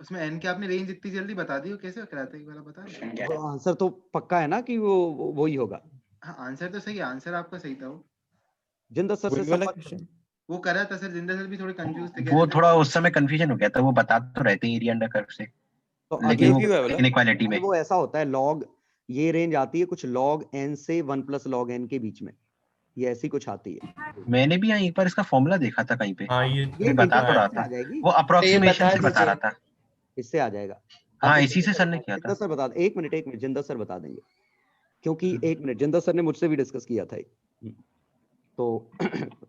उसमें n की आपने रेंज इतनी जल्दी बता दी, वो कैसे कराते एक बार बता। वो आंसर तो पक्का है ना कि वो ही होगा। हाँ आंसर तो सही है, आंसर आपका सही था। वो जिंदर सर से संपर्क वो करा था सर, जिंदर सर भी थोड़े कंफ्यूज थे। वो थोड़ा उस समय कंफ्यूजन हो गया था, वो बता तो रहते हैं एरिया अंडर कर्व से, लेकिन वो इनइक्वालिटी में वो ऐसा होता है। लॉग ये रेंज आती है कुछ log n से 1 + log n के बीच में, ये ऐसी कुछ आती है। मैंने भी यहाँ एक बार इसका फॉर्मूला देखा था कहीं पे। ये बता तो रहा था, वो अप्रोक्सीमेशन से बता रहा था। इससे आ जाएगा। हाँ इसी से सर ने किया था। सर बता, एक मिनट जिंदर सर बता देंगे, क्योंकि एक मिनट जिंदर सर ने मुझसे भी डिस्कस किया था। तो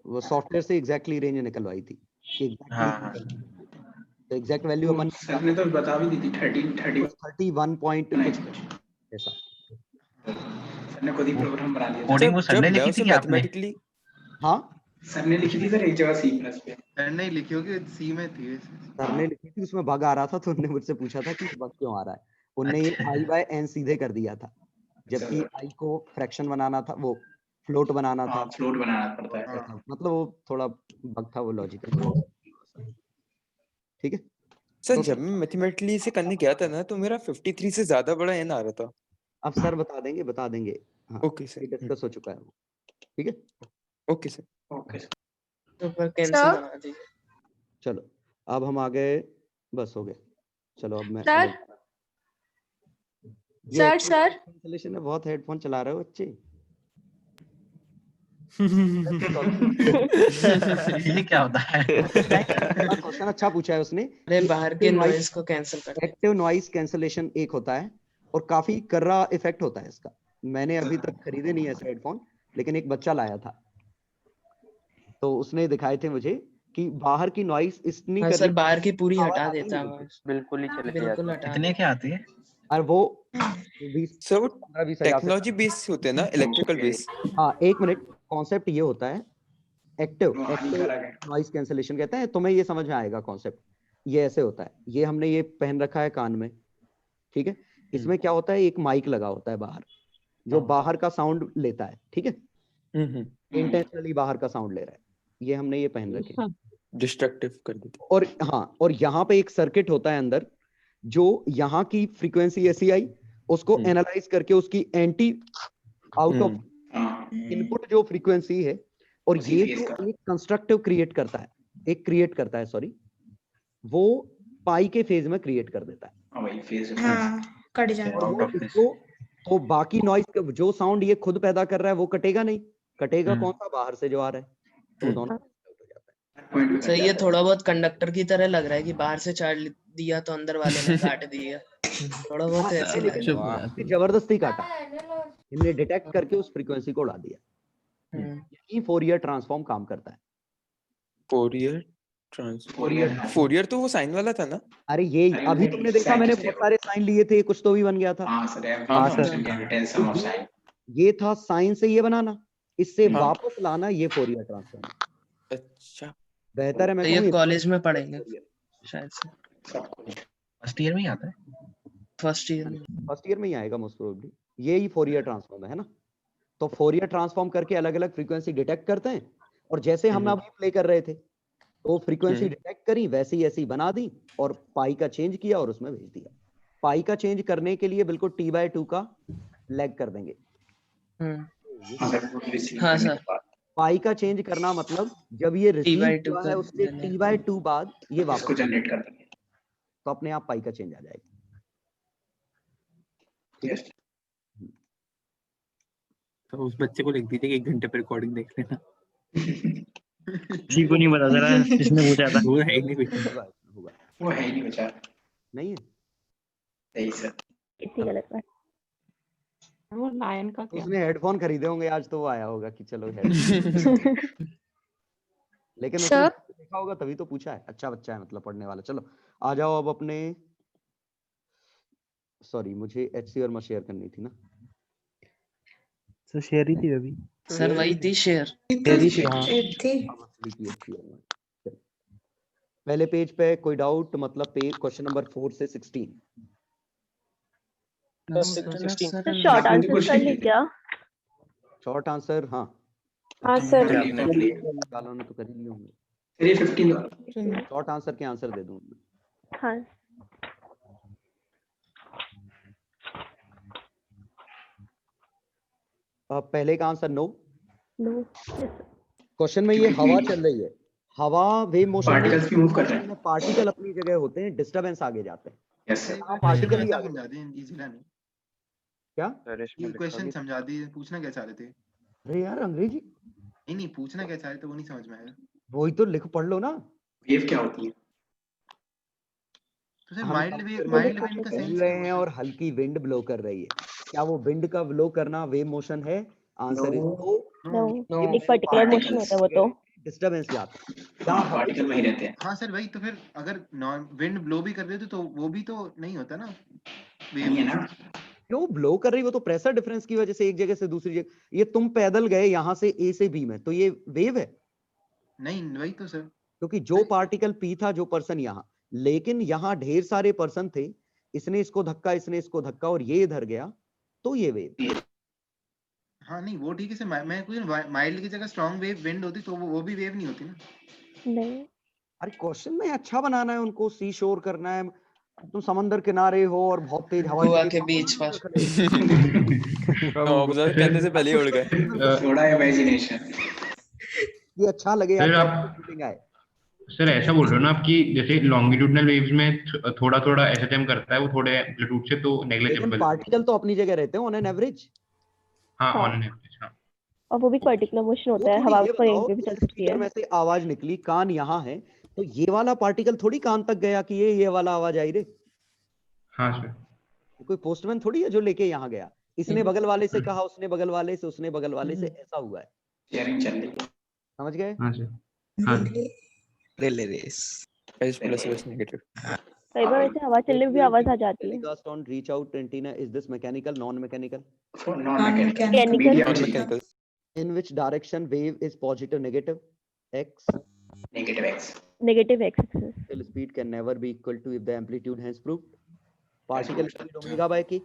वो सॉफ्टवेयर से एग्जैक्टली रेंज निकलवाई थी कि तो एग्जैक्ट वैल्यू अपन सर ने तो बता भी दी थी 31 पॉइंट कुछ ऐसा। सर ने खुद ही प्रोग्राम बना दिया। कोडिंग वो सर ने लिखी थी मैथमेटिकली? हाँ सर ने लिखी थी सर एक जगह C+ पे। सर ने लिखी होगी, C में थी वैसे। सर ने लिखी थी, उसमें बग आ रहा था तो उन्होंने मुझसे पूछा था कि बग क्यों आ रहा है। उन्होंने ये i/n सीधे कर दिया था जबकि आई को फ्रैक्शन बनाना था, वो फ्लोट बनाना था। फ्लोट बनाना पड़ता है। मतलब वो थोड़ा बग था वो लॉजिकल। ठीक है सर तो जब मैं मैथमेटिकली इसे करने गया था ना तो मेरा 53 से ज्यादा बड़ा n आ रहा था। अब सर बता देंगे। हाँ ओके सर, ये डिस्कस हो चुका है वो। ठीक है ओके सर। ओके तो पर कैंसिल बना दीजिए। चलो अब हम आ गए, बस हो गया। चलो अब मैं सर सर कैंसिलेशन है, बहुत हेडफोन चला रहे हो बच्चे। ये क्या होता है? क्वेश्चन अच्छा पूछा है उसने। अरे बाहर के नॉइज को कैंसिल कर एक्टिव नॉइज कैंसलेशन एक होता है और काफी कर्रा इफेक्ट होता है इसका। मैंने अभी तक खरीदे नहीं ऐसे हेडफोन, लेकिन एक बच्चा लाया था तो उसने दिखाए थे मुझे कि बाहर की नॉइज इतनी हाँ सर, बाहर की पूरी हटा देता है आवाज। बिल्कुल ही चले बिल्कुल जाते हटा कितने के आते हैं? और वो सर वो टेक्नोलॉजी बेस होते हैं ना, इलेक्ट्रिकल बेस। हाँ एक मिनट, कॉन्सेप्ट ये होता है एक्टिव नॉइज कैंसलेशन कहते हैं। तुम्हें ये समझ में आएगा कॉन्सेप्ट। ये ऐसे होता है, ये हमने ये पहन रखा है कान में, ठीक है। इसमें क्या होता है, एक माइक लगा होता है बाहर जो बाहर का साउंड लेता है, ठीक है। इंटेंशनली बाहर का साउंड ले रहा है, ये हमने ये पहन रखे, डिस्ट्रक्टिव कर देते। और हाँ, और यहाँ पे एक सर्किट होता है अंदर जो यहाँ की फ्रीक्वेंसी ऐसी आई उसको एनालाइज करके उसकी एंटी आउट ऑफ इनपुट जो फ्रीक्वेंसी है, और ये जो एक कंस्ट्रक्टिव क्रिएट करता है सॉरी, वो पाई के फेज में क्रिएट कर देता है। कट जाता है। इसको तो बाकी नॉइज जो साउंड ये खुद पैदा कर रहा है वो कटेगा नहीं, कटेगा कौन सा, बाहर से जो आ रहा है, तो दोनों सर ये थोड़ा बहुत कंडक्टर की तरह लग रहा है कि बाहर से चार्ज दिया तो अंदर वाले ने काट दिया। थोड़ा बहुत ऐसे लग रहा है। जबरदस्ती काटा, इन्हें डिटेक्ट करके उस फ्रीक्वेंसी को उड़ा दिया। यही फोरियर ट्रांसफॉर्म काम करता है। फोरियर तो वो साइन वाला था ना। अरे ये अभी तुमने देखा, मैंने बहुत सारे साइन लिए थे, कुछ तो भी बन गया था। ये था साइन से ये बनाना, इससे वापस लाना, ये फोरियर ट्रांसफॉर्म। अच्छा बेहतर है। मैं ये कॉलेज में पढ़ेंगे शायद से। फर्स्ट ईयर में ही आता है। फर्स्ट ईयर में ही आएगा मोस्ट प्रोबेबली। ये ही फोरियर ट्रांसफॉर्म है ना। तो फोरियर ट्रांसफॉर्म करके अलग अलग फ्रीक्वेंसी डिटेक्ट करते हैं, और जैसे हम अभी प्ले कर रहे थे तो फ्रीक्वेंसी डिटेक्ट करी, वैसे ही ऐसी बना दी और पाई का चेंज किया और उसमें भेज दिया। पाई का चेंज करने के लिए बिल्कुल t/2 का लैग कर देंगे। हाँ सर, पाई का चेंज करना मतलब जब ये रिसीव हुआ है उससे t/2 बाद ये वापस जनरेट कर देंगे, तो अपने आप पाई का चेंज आ जाएगा। ठीक है, तो उस बच्चे को लिख दीजिए कि 1 घंटे पर रिकॉर्डिंग देख लेना। जी को नहीं पता चला किसने पूछा था। वो है ही नहीं बचा। नहीं है सही सर, इतनी गलत बात। वो लायन का क्या? उसने हेडफोन खरीदे होंगे आज, तो वो आया होगा कि चलो हेडफोन। लेकिन उसने देखा होगा तभी तो पूछा है। अच्छा बच्चा है, मतलब पढ़ने वाला। चलो आ जाओ अब अपने, सॉरी मुझे HC और मैं शेयर करनी थी ना। सर शेयर ही थी अभी। सर वही थी शेयर थी। पहले पेज पे कोई डाउट, मतलब पेज क्वेश्चन नंबर 4 से 16। शॉर्ट आंसर कर ली क्या? शॉर्ट आंसर हाँ सर वालों ने तो कर ही लिए होंगे। शॉर्ट आंसर के आंसर दे दूं। हाँ पहले का आंसर नो। क्वेश्चन में क्वेश्चन ये हवा चल रही है, हवा वेव मोशन पार्टिकल्स भी मूव कर रहे हैं। पार्टिकल अपनी जगह होते हैं, डिस्टर्बेंस आगे जाते हैं। यस सर, पार्टिकल ही आगे समझा दी इजीला नहीं क्या? ये क्वेश्चन समझा दी, पूछना क्या चाह रहे थे? अरे यार अंग्रेजी नहीं पूछना क्या चाह रहे थे वो नहीं समझ में आया। वही तो लिख पढ़ लो ना। वेव क्या होती है? तो सर माइल्ड विंड का चल सेंस रहे हैं और हल्की विंड ब्लो कर रही है। क्या वो विंड का ब्लो करना वेव मोशन है? Answer is no. एक पर्टिकुलर मोशन होता है वो तो डिस्टर्बेंस जाता है। पार्टिकल में ही रहते हैं। हाँ सर वही तो, फिर अगर नॉन विंड ब्लो भी कर रहे थे तो वो भी तो नहीं होता ना नहीं है ना। क्यों ब्लो कर रही? वो तो प्रेशर डिफरेंस की वजह से एक जगह से दूसरी जगह। ये तुम पैदल गए यहाँ से A से B में, तो ये वेव है? नहीं वही तो सर, क्योंकि जो पार्टिकल P था, जो पर्सन यहाँ, लेकिन यहाँ ढेर सारे पर्सन थे, इसने इसको धक्का, इसने इसको धक्का, और ये इधर गया, तो ये वेव। हाँ नहीं वो ठीक है सर, मैं कोई माइल्ड की जगह स्ट्रॉन्ग वेव विंड होती तो वो भी वेव नहीं होती ना। नहीं, अरे क्वेश्चन में अच्छा बनाना है उनको, सी शोर करना है, तुम समंदर किनारे हो और बहुत तेज हवा गोवा चली, के बीच पर। ऑब्जर्व करने से पहले ही उड़ गए। थोड़ा इमेजिनेशन। ये अच्छा लगे सर यार, आप फीलिंग आए। सर ऐसा बोल रहे हो ना आप कि जैसे लॉन्गिट्यूडनल वेव्स में थोड़ा थोड़ा एसएचएम करता है वो थोड़े एम्पलीट्यूड से, तो लेकिन नेग्लिजिबल। पार्टिकल तो अपनी जगह रहते हैं ऑन एन एवरेज। हाँ हाँ। On an average. हाँ और वो भी पर्टिकुलर मोशन होता है, हवा कहीं पे भी चल सकती है। स्पीकर में से आवाज निकली, कान यहाँ है, तो ये वाला पार्टिकल थोड़ी कान तक गया कि ये वाला आवाज आई रे। हाँ सर। कोई पोस्टमैन थोड़ी है जो लेके यहाँ गया, इसने बगल वाले से कहा, उसने बगल वाले से, उसने बगल वाले से, ऐसा हुआ है। शेयरिंग चल रही है। हाँ सर। समझ गए? हाँ relay race S plus S negative. कई बार ऐसे हवा चलने में भी आवाज आ जाती है। Telecast on reach out antenna, is this mechanical, non-mechanical? Mechanical. In which direction wave is positive, negative? X. Negative x. Negative x axis. Particle speed can never be equal to if the amplitude hence proved. Particle speed omega by k.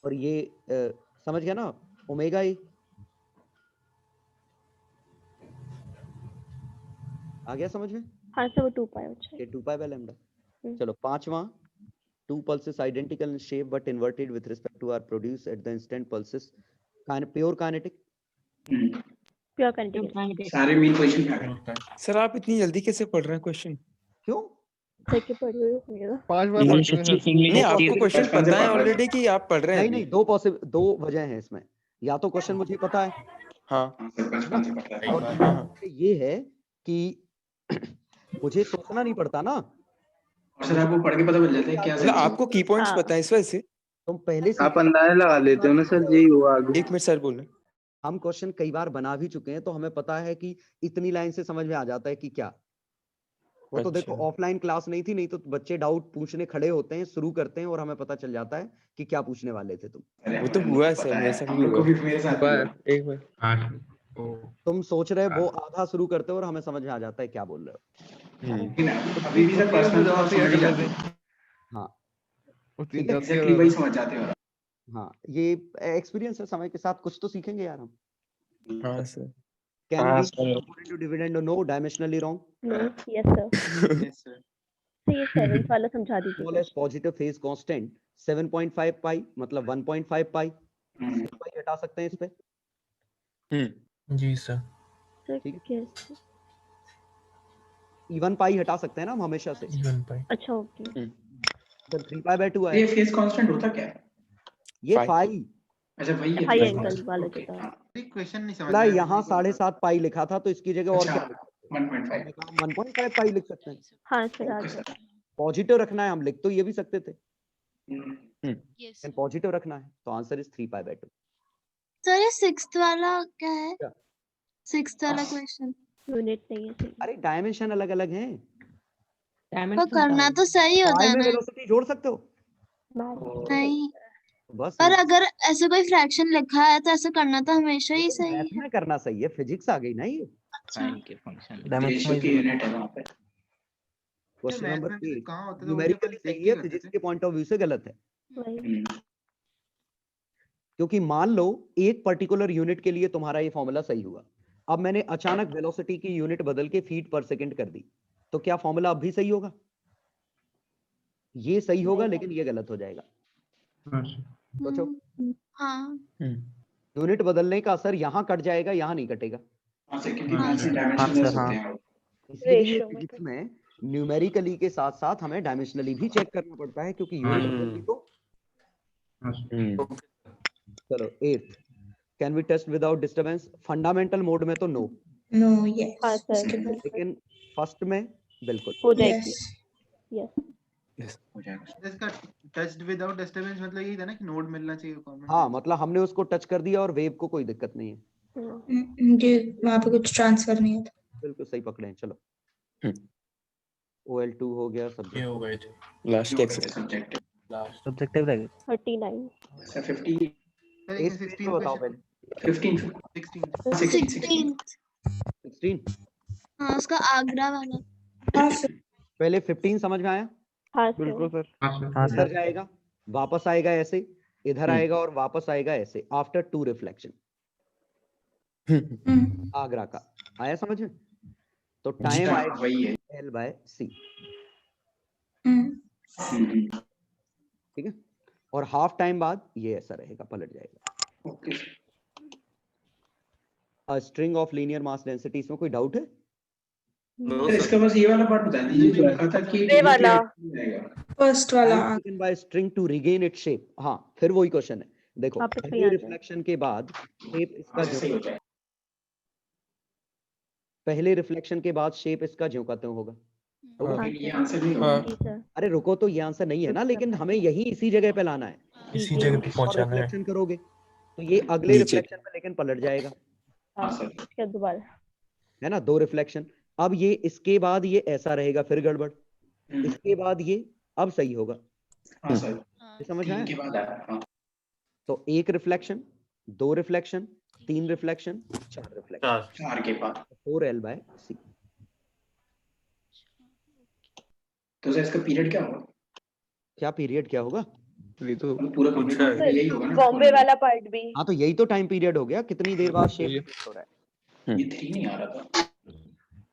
और ये समझ गया ना, omega ही आ गया समझ में? हाँ sir, वो 2 पाई होता है। ये 2 पाई बाय लैम्डा। चलो पांचवा, two pulses identical in shape but inverted with respect to are produced at the instant pulses, pure kinetic. Pure kinetic. सारे मीन पोजीशन पे आ गए। सर आप इतनी जल्दी कैसे पढ़ रहे हैं क्वेश्चन? क्यों? सही पढ़ रहे हो? 5 बार पढ़ चुके हैं। नहीं आपको क्वेश्चन पता है ऑलरेडी कि आप पढ़ रहे हैं? नहीं, दो वजह हैं इसमें। या तो क्वेश्चन मुझे पता है, हाँ, और ये है कि मुझे सोचना नहीं पड़ता ना। सर आपको पढ़ के पता चल जाता है क्या मतलब आपको की पॉइंट्स पता है इस वजह से तुम पहले से आप अंदाजा लगा लेते हो ना सर, यही हुआ आगे। एक मिनट सर बोलना। हम क्वेश्चन कई बार बना भी चुके हैं तो हमें पता है कि इतनी लाइन से समझ में आ जाता है कि क्या। वो तो देखो ऑफलाइन क्लास नहीं थी, नहीं तो बच्चे डाउट पूछने खड़े होते हैं, शुरू करते हैं और हमें पता चल जाता है कि क्या पूछने वाले थे तुम। वो तो हुआ है सर, मेरे साथ भी हुआ एक बार। हाँ तुम सोच रहे वो आधा शुरू करते हो और हमें समझ में आ जाता है क्या बोल रहे हो। अभी भी सर पर्सनल तो समझ ही जाते हैं। हाँ एग्जैक्टली वही समझ जाते हो। हाँ ये एक्सपीरियंस है, समय के साथ कुछ तो सीखेंगे यार हम। हाँ sir. Can we component to dividend or no? Dimensionally wrong? No. Yes sir. Yes sir. ये 7 वाला समझा दीजिए। Small s positive phase constant 7.5 pi मतलब 1.5 pi। pi हटा सकते हैं इस पे? जी सर। ठीक है। Even pi हटा सकते हैं ना हम हमेशा से। Even pi। अच्छा ओके। तो 3 pi by 2 आया। ये फेज कांस्टेंट होता क्या है? ये phi। अच्छा वही है। हाई एंगल वाला जो था। क्वेश्चन नहीं समझ ला यहाँ 7.5 पाई लिखा था तो इसकी जगह और क्या 1.5 1.5 पाई लिख सकते हैं। हाँ सर आ गया। पॉजिटिव रखना है, हम लिख तो ये भी सकते थे, यस पॉजिटिव रखना है तो answer is 3 pi by 2। Sir ये 6th वाला क्या है? 6th वाला क्वेश्चन यूनिट नहीं है। अरे डायमेंशन अलग अलग हैं, तो करना तो सही होता है ना। वेलोसिटी जोड़ सकते हो नहीं बस। पर अगर ऐसे कोई फ्रैक्शन लिखा है तो ऐसे करना तो हमेशा ही सही मैथ है। में करना सही है, फिजिक्स आ गई ना ये। साइन के फंक्शन रेशियो की यूनिट है वहां पे। क्वेश्चन नंबर 8 कहां होता है? न्यूमेरिकली सही है, फिजिक्स के पॉइंट ऑफ व्यू से गलत है। क्योंकि मान लो एक पर्टिकुलर यूनिट के लिए तुम्हारा ये फॉर्मूला सही हुआ, अब मैंने अचानक वेलोसिटी की यूनिट बदल के फीट पर सेकंड कर दी, तो क्या फॉर्मूला अब भी सही होगा? ये सही होगा लेकिन ये गलत हो जाएगा। सोचो, हाँ यूनिट बदलने का असर यहाँ कट जाएगा, यहाँ नहीं कटेगा। इसलिए फिजिक्स में न्यूमेरिकली के साथ साथ हमें डायमेंशनली भी चेक करना पड़ता है क्योंकि यूनिट बदलनी तो। चलो 8th, can we test without disturbance? Fundamental mode में तो नो, लेकिन फर्स्ट में बिल्कुल हो जाएगी। यस हो जाएगा। इसका टच्ड विदाउट डिस्टरबेंस मतलब यही था ना कि नोड मिलना चाहिए कॉमन। हाँ मतलब हमने उसको टच कर दिया और वेव को कोई दिक्कत नहीं है जी, वहां पे कुछ ट्रांसफर नहीं होता। बिल्कुल सही पकड़े हैं। चलो OL2 हो गया, सब्जेक्ट ये हो गए थे। लास्ट सब्जेक्ट सब्जेक्टिव रह गए 39 सर 50 16 बताओ पहले। 16 हाँ उसका आगरा वाला। पहले 15 समझ में आया? हाँ बिल्कुल सर। हाँ सर जाएगा वापस आएगा ऐसे, इधर आएगा और वापस आएगा ऐसे आफ्टर 2 रिफ्लेक्शन। आगरा का आया समझ में? तो टाइम आएगा L/C, ठीक है। और हाफ टाइम बाद ये ऐसा रहेगा, पलट जाएगा। A string of linear mass density, इसमें कोई डाउट है? इसका बस ये वाला पार्ट बता दीजिए जो लिखा था कि ये वाला फर्स्ट वाला taken by string to regain its shape. हाँ, फिर वही क्वेश्चन है। देखो वापस नहीं पहले आ जाए। रिफ्लेक्शन के बाद शेप इसका जो पहले रिफ्लेक्शन के बाद शेप इसका ज्यों का त्यों होगा। ये आंसर नहीं होगा। अरे रुको, तो ये आंसर नहीं है ना, लेकिन हमें यही इसी जगह पे लाना है। इसी जगह पे पहुंचाना है। रिफ्लेक्शन करोगे तो ये अगले रिफ्लेक्शन में लेकिन पलट जाएगा, क्या दोबारा है ना? 2 रिफ्लेक्शन। अब ये इसके बाद ये ऐसा रहेगा, फिर गड़बड़। इसके बाद ये अब सही होगा। ये समझ आया? तो 1 रिफ्लेक्शन, 2 रिफ्लेक्शन, 3 रिफ्लेक्शन, 4 रिफ्लेक्शन, 4 के बाद 4L/C। तो सर इसका पीरियड क्या होगा? क्या पीरियड क्या होगा? ये तो पूरा कंप्लीट यही होगा ना? बॉम्बे वाला पार्ट भी। हाँ, तो यही तो टाइम पीरियड हो गया, कितनी देर बाद शेप हो रहा है। ये 3 नहीं आ रहा था।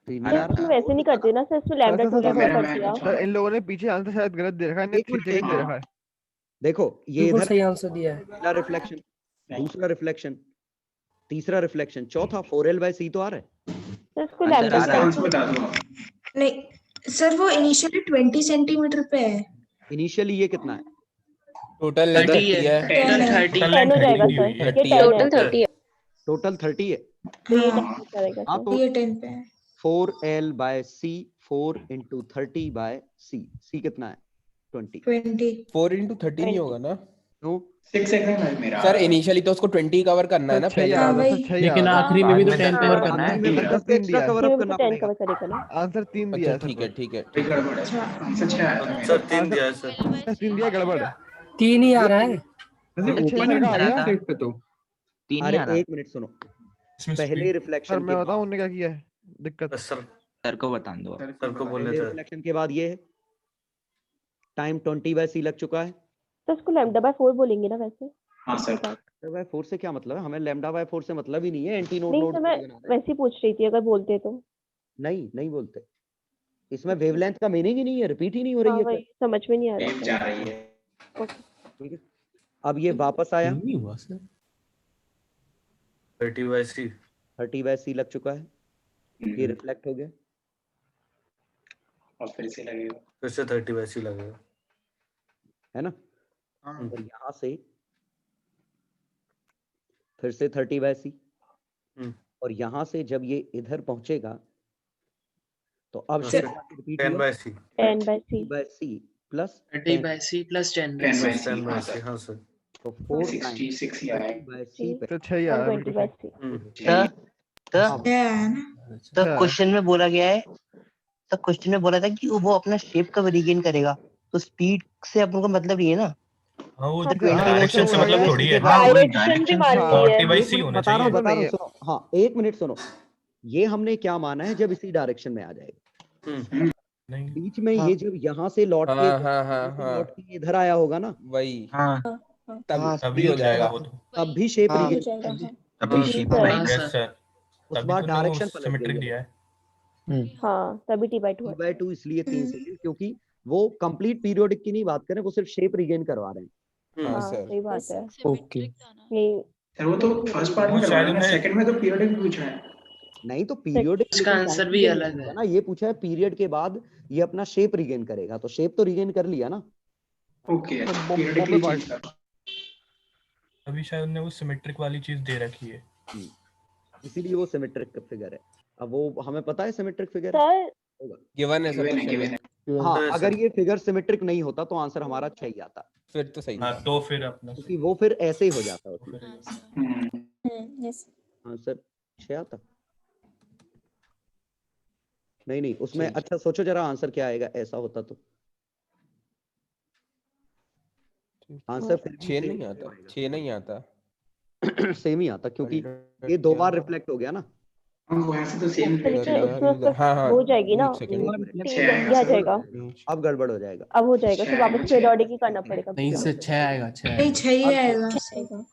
3 नहीं आ रहा। वैसे नहीं करते ना सर, इसमें लैम्डा 2 लैम्डा कर दिया। सर इन लोगों ने पीछे आंसर शायद गलत दे रखा है, इन्हें ठीक जगह दे रखा है। देखो ये बिल्कुल इधर सही आंसर दिया है। पहला रिफ्लेक्शन, दूसरा रिफ्लेक्शन, तीसरा रिफ्लेक्शन, चौथा 4L/C तो आ रहा है। तो इसको लैम्डा बता दो। नहीं सर, वो इनिशियली 20 सेंटीमीटर पे है। इनिशियली ये कितना है? टोटल 30 है। टोटल 30 10 हो जाएगा सर, ये 10 है। 30 है। टोटल 30 है। करेगा हाँ, तो ये 10 पे है। 4L/C, 4 into 30/C, C कितना है? 20। 4 into 30 नहीं होगा ना? नो, 6 सेकंड है मेरा। सर इनिशियली तो उसको 20 कवर करना है ना पहले। हाँ वही। लेकिन आखिरी में भी तो 10 कवर करना है। आखिरी में 10 पे एक्स्ट्रा कवर अप करना 10 पड़ेगा। कवर करेगा ना। आंसर 3 दिया अच्छा है ठीक है ठीक है। ठीक गड़बड़ है। आंसर 6 आया था मेरा। 3 दिया है सर। 3 दिया, गड़बड़ है। 3 ही आ रहा है। छह का आ गया। पे तो अरे एक मिनट सुनो, पहले सर रिफ्लेक्शन मैं बताऊं उन्होंने क्या किया है दिक्कत। सर को बता दो। सर को बोलने थे। रिफ्लेक्शन के बाद ये है टाइम 20/C लग चुका है। तो इसको λ/4 बोलेंगे ना वैसे। हां सर। λ/4 से क्या मतलब है? हमें λ/4 से मतलब ही नहीं है। एंटी नोड नहीं नोड तो मैं वैसे ही पूछ रही थी, अगर बोलते तो। नहीं बोलते। इसमें वेवलेंथ का मीनिंग ही नहीं है, रिपीट ही नहीं हो रही है। वही समझ में नहीं आ वेव रहा जा रही है। ठीक है, अब ये वापस आया। नहीं हुआ सर। 30/C 30/C लग चुका है, ये रिफ्लेक्ट हो गया और फिर से लगेगा। फिर से 30/C लगेगा, है ना? और यहाँ से फिर से 30/C, और यहाँ से जब ये इधर पहुंचेगा तो अब sir, 10/C 10/C plus 30/C plus 10/C। हाँ सर। तो 4 66 ही आया है। 10/C पे तो 6 ही आ रहा है। 20/C। तो क्वेश्चन में बोला गया है, तो क्वेश्चन में बोला था कि वो अपना शेप कब रिगेन करेगा, तो स्पीड से अपन को मतलब ये ना। हाँ, वो तो डायरेक्शन से मतलब थोड़ी है। डायरेक्शन भी मान ली है। 40/C होना बता रहा चाहिए। हूँ सुनो। हाँ, एक मिनट सुनो, ये हमने क्या माना है जब इसी डायरेक्शन में आ जाएगा। बीच में ये जब यहाँ से लौट के लौट के इधर आया होगा ना, वही तभी हो जाएगा वो तो। तब भी शेप हो रिगेन, जाएगा। अभी शेप यस सर। उस बार डायरेक्शन पलट सिमेट्रिक गई दिया है। है। हाँ तभी T/2 है। T/2 इसलिए 3 सेकंड, क्योंकि वो कंप्लीट पीरियोडिक की नहीं बात करें, वो सिर्फ शेप रिगेन करवा रहे हैं। हाँ हाँ सर। सही बात है। ओके। यही सर वो तो फर्स्ट पार्ट में करवाया है, सेकंड में तो पीरियडिक पूछ रहे हैं। नहीं तो पीरियोडिक इसका आंसर भी अलग है ना, ये पूछा है पीरियड के बाद ये अपना शेप रिगेन करेगा, तो शेप तो रिगेन कर लिया ना। ओके, पीरियडिकली चेंज कर। अभी शायद उन्होंने वो सिमेट्रिक वाली चीज दे रखी है, इसीलिए वो सिमेट्रिक फिगर है। अब वो हमें पता है सिमेट्रिक फिगर सर गिवन है सर। हाँ, अगर ये फिगर सिमेट्रिक नहीं होता तो आंसर हमारा 6 ही आता, फिर तो सही। हाँ तो फिर अपना क्योंकि वो फिर ऐसे ही हो जाता उसमें। यस आंसर 6 आता। नहीं उसमें अच्छा सोचो जरा, आंसर क्या आएगा ऐसा होता तो। आंसर फिर 6 नहीं आता, 6 नहीं आता। सेम ही आता, क्योंकि ये 2 बार रिफ्लेक्ट हो गया ना। वहाँ से तो सेम हाँ हो जाएगी ना, एक सेकंड। 3 जल्दी आ जाएगा। अब गड़बड़ हो जाएगा। अब हो जाएगा, फिर वापस पीरियोडिक ही करना पड़ेगा। नहीं सर 6 आएगा 6 नहीं 6 ही अब आएगा।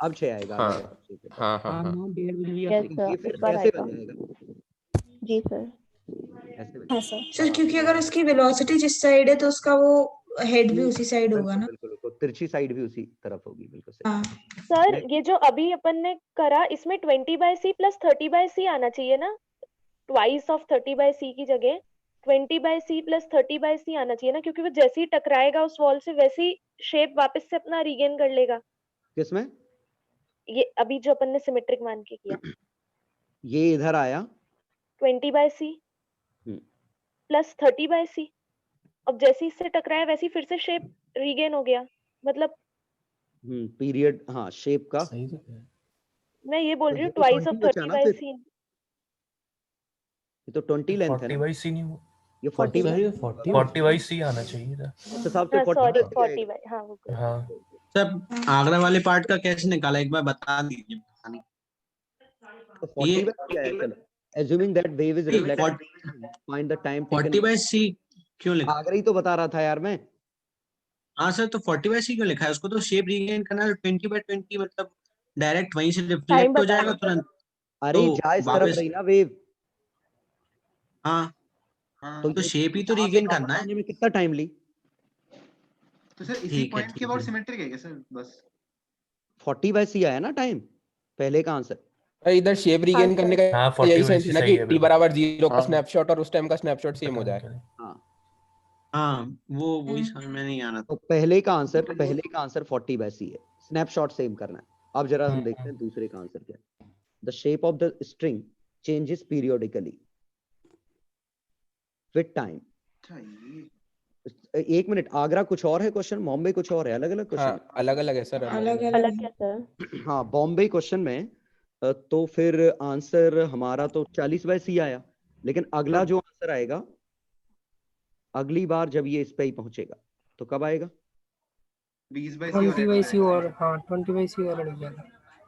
अब 6 आएगा। हाँ अगर आप 6 पे तो। हाँ हाँ हाँ यस ये सर, फिर इस बार कैसे आएगा। बन जाएगा? जी सर। ऐसे बन हाँ सर क्योंकि अगर उसकी वेलोसिटी जिस साइड है तो उसका वो हेड भी उसी साइड होगा ना। बिल्कुल बिल्कुल, तिरछी साइड भी उसी तरफ होगी। बिल्कुल सही। हाँ सर ये जो अभी अपन ने करा, इसमें 20/c प्लस 30/c आना चाहिए ना, ट्वाइस ऑफ 30/c की जगह 20/c प्लस 30/c आना चाहिए ना, क्योंकि वो जैसे ही टकराएगा उस वॉल से वैसी शेप वापस से अपना रीगेन कर लेगा। किसमें? ये अभी जो अपन ने सिमेट्रिक मान के किया, ये इधर आया 20/c प्लस 30/c, अब जैसे ही इससे टकराया वैसे ही फिर से शेप रीगेन हो गया। मतलब पीरियड, हाँ शेप का। मैं ये बोल तो रही ये हूँ तो ट्वाइस 20 ऑफ बचा ना फिर। 30/c। ये तो 20 लेंथ है ना। 40/c नहीं ये 40 40/c आना चाहिए था। उस हिसाब से हाँ 40 सॉरी आएगा। 40/, हाँ वो good। हाँ सर आगरा वाले पार्ट का कैसे निकाला एक बार बता दीजिए। तो 40/c आया। चलो, assuming that wave is reflected, find the time taken। 40/c क्यों लिखा? आगरा ही तो बता रहा था यार मैं। हाँ सर तो 40/c क्यों लिखा है? उसको तो शेप रीगेन करना है 20/20, मतलब डायरेक्ट वहीं से रिफ्लेक्ट हो जाएगा तुरंत। अरे तो जा इस तरफ वापस रही ना वेव। हाँ तो ये शेप ही तो वहाँ से रीगेन वापस करना है। आने में कितना टाइम ली? तो सर इसी ठीक है, पॉइंट के ठीक अबाउट है। सिमेट्रिक है क्या सर? बस 40/c आया ना टाइम, पहले का आंसर। इधर शेप रीगेन करने का हाँ, यही 40/c सेंस है ना सही कि है, t बिल्कुल। बराबर 0 का हाँ। स्नैपशॉट और उस टाइम का स्नैपशॉट सेम हो जाए। हाँ वो वही समझ में नहीं आ रहा तो था। पहले का आंसर 40/c है। स्नैपशॉट सेम करना है। अब जरा हम देखते हैं दूसरे का आंसर क्या है। The shape of the string changes periodically with time. एक मिनट, आगरा कुछ और है क्वेश्चन, बॉम्बे कुछ और है, अलग अलग क्वेश्चन। हाँ अलग अलग है सर। अलग अलग क्या सर? हाँ बॉम्बे क्वेश्चन में तो फिर आंसर हमारा तो 40/c आया, लेकिन अगला जो आंसर आएगा अगली बार जब ये इस पे ही पहुंचेगा तो कब आएगा? 20/c और हाँ 20/c और लग जाएगा,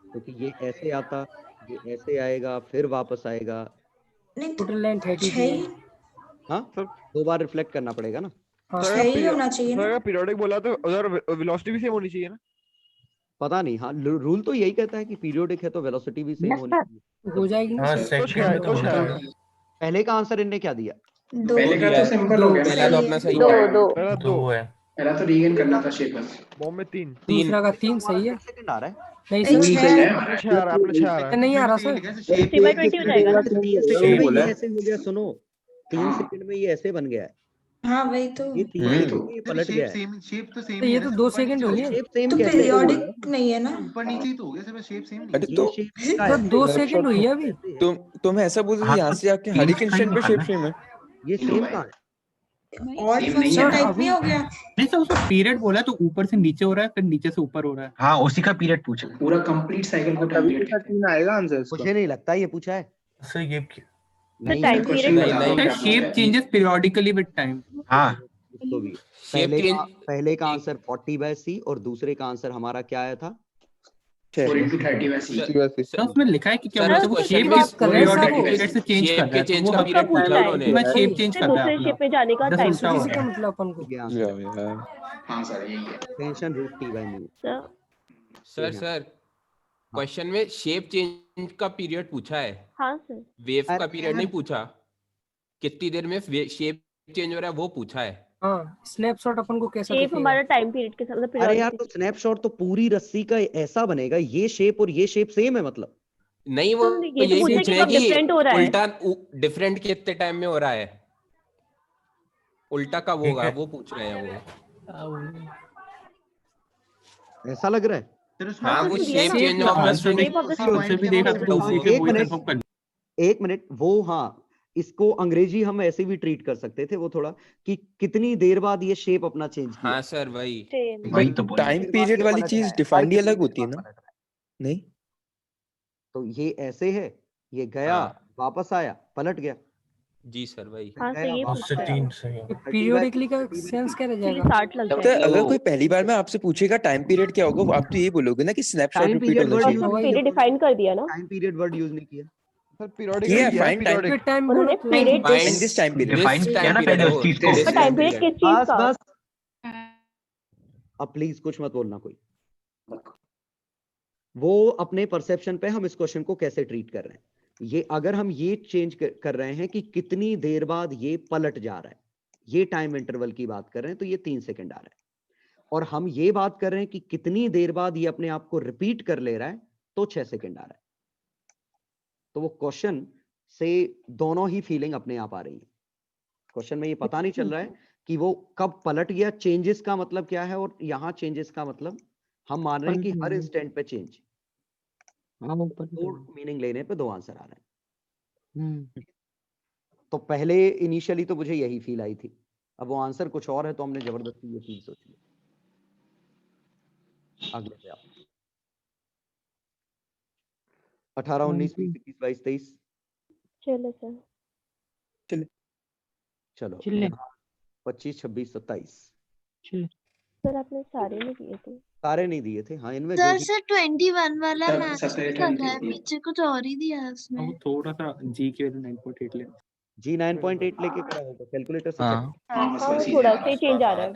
क्योंकि ये ऐसे आता, ये ऐसे आएगा, फिर वापस आएगा। टोटल लेंथ 30 6 ही हाँ दो बार रिफ्लेक्ट करना पड़ेगा ना। सर ही होना चाहिए ना। अगर पीरियोडिक बोला तो उधर वेलोसिटी भी सेम होनी चाहिए ना। पता नहीं, हाँ रूल तो यही कहता है कि पीरियोडिक है तो वेलोसिटी भी सेम होनी चाहिए। हो जाएगी ना हाँ सर? सेकंड में तो होता है। पहले का आंसर इनने क्या दिया? दो पहले का तो सिंपल हो गया। पहला तो अपना सही दो है। दो पहला 2 है। पहला तो रीगेन करना था शेप बस। बॉम्बे 3। दूसरा का 3 सही है। सेकंड आ रहा है। नहीं नहीं सर 6 है। आपने 6 आ रहा है, आपने 6 आ रहा है। नहीं आ रहा सर। 60/20 हो जाएगा ना। 3 सेकंड में ये ऐसे हो गया। सुनो, 3 सेकंड में ये ऐसे बन गया है। हाँ वही तो। ये 3 सेकंड में ये पलट गया है। शेप तो सेम तो ही ये है तो ना। 2 सेकंड हो गया। शेप सेम तो कैसे? पीरियोडिक नहीं है ना। ऊपर नीचे ही तो हो गया सर, शेप सेम नहीं अरे है। तो ये शेप का तो है। 2 सेकंड हुई है अभी। तुम ऐसा बोल रहे हो यहाँ से जाके हर एक इंस्टेंट पे शेप सेम है। ये सेम का है। ऑड फंक्शन टाइप में हो गया। नहीं सर उसका पीरियड बोला तो ऊपर से नीचे हो रहा है फिर नीचे से ऊपर हो रहा है। हाँ उसी का पीरियड पूछा। पूरा कंप्लीट साइकिल को तभी टाइम तो 13 आएगा आंसर इसका। मुझे नहीं लगता ये पूछा है। सर ये नहीं टाइम क्वेश्चन पीरियड बता दो क्या shape changes periodically with time. हाँ उसको भी शेप पहले का आंसर 40/c और दूसरे का आंसर हमारा क्या आया था? 4 into 30/c। सर उसमें लिखा है कि क्या सर, मतलब वो उसको शेप शेप इस पीरियोडिक पीरियड से चेंज कर रहा है। चेंज तो का वो पीरियड पूछा पूछा है। उन्होंने। मैं शेप चेंज कर रहा दूसरे है शेप में जाने का दस टाइम। उल्टा हो किसी गया। का मतलब अपन को हाँ सर यही है। Tension root t/μ। Sir question में शेप चेंज का पीरियड पूछा है, हाँ सर। वेव का अरे पीरियड नहीं पूछा। कितनी देर में शेप चेंज हो रहा है वो पूछा है। हाँ स्नैपशॉट अपन को कैसा शेप दिखेगा? हमारा टाइम पीरियड के साथ मतलब अरे यार periodicity। तो स्नैपशॉट तो पूरी रस्सी का ऐसा बनेगा, ये शेप और ये शेप सेम है मतलब। नहीं वो ये तो यही पूछा पूछ कि रहे हैं कब different हो रहा है। उल्टा डिफरेंट कितने टाइम में हो रहा है, उल्टा कब होगा वो पूछ रहे हैं वो। ऐसा लग रहा है। हाँ वो तो दिया शेप ना। Change of the answer string. shape of the string। उससे भी देखा तो उसी से एक वही मिनट। कंफर्म कर। एक मिनट, वो हाँ इसको अंग्रेजी हम ऐसे भी ट्रीट कर सकते थे, वो थोड़ा कि कितनी देर बाद ये शेप अपना चेंज किया। हाँ सर वही। वही तो बोल टाइम पीरियड वाली चीज डिफाइंड ही अलग होती है ना। नहीं तो ये ऐसे है, ये गया वापस आया पलट गया। जी सर वही। हाँ सर ये उससे 3 सही है। पीरियोडिकली का सेंस क्या रह जाएगा? 60 लग तो जाएगा। अगर कोई पहली बार में आपसे पूछेगा टाइम पीरियड क्या होगा, आप तो ये बोलोगे ना कि स्नैपशॉट टाइम रिपीट पीरियड होना वर्ड चाहिए। यूज पीरियड डिफाइन कर दिया ना। टाइम पीरियड वर्ड यूज नहीं किया। सर पीरियोडिक किया किया है फाइंड पीरियोडिक टाइम उन्होंने period find this time period define किया ना पहले उस चीज को। का टाइम पीरियड किस चीज बस का? बस अब प्लीज कुछ मत बोलना कोई। वो अपने परसेप्शन पे हम इस क्वेश्चन को कैसे ट्रीट कर रहे हैं, ये अगर हम ये चेंज कर रहे हैं कि कितनी देर बाद ये पलट जा रहा है, ये टाइम इंटरवल की बात कर रहे हैं तो ये 3 सेकंड आ रहा है, और हम ये बात कर रहे हैं कि कितनी देर बाद ये अपने आप को रिपीट कर ले रहा है तो 6 सेकंड आ रहा है। तो वो क्वेश्चन से दोनों ही फीलिंग अपने आप आ रही है। क्वेश्चन में ये पता नहीं चल रहा है कि वो कब पलट गया, चेंजेस का मतलब क्या है, और यहाँ चेंजेस का मतलब हम मान रहे हैं कि हर इंस्टेंट पे चेंज। दो मीनिंग लेने पे 2 आंसर आ रहे हैं। तो पहले इनिशियली तो मुझे यही फील आई थी, अब वो आंसर कुछ और है तो हमने जबरदस्ती ये फील सोच ली। अगले पे आप 18 19 20 21 22 23 चलो सर, चलो चिल्ले। 25 26 27 सर आपने सारे में दिए थे। सारे नहीं दिए थे। हाँ इनमें सर जो सर 21 वाला सब- मैच सबसे कर रहा है, 20 पीछे कुछ और ही दिया है उसमें। वो थोड़ा सा जी के 9.8 ले जी 9.8 लेके करा होगा, कैलकुलेटर से हाँ। check। हाँ, हाँ वो थोड़ा सा चेंज आ रहा है।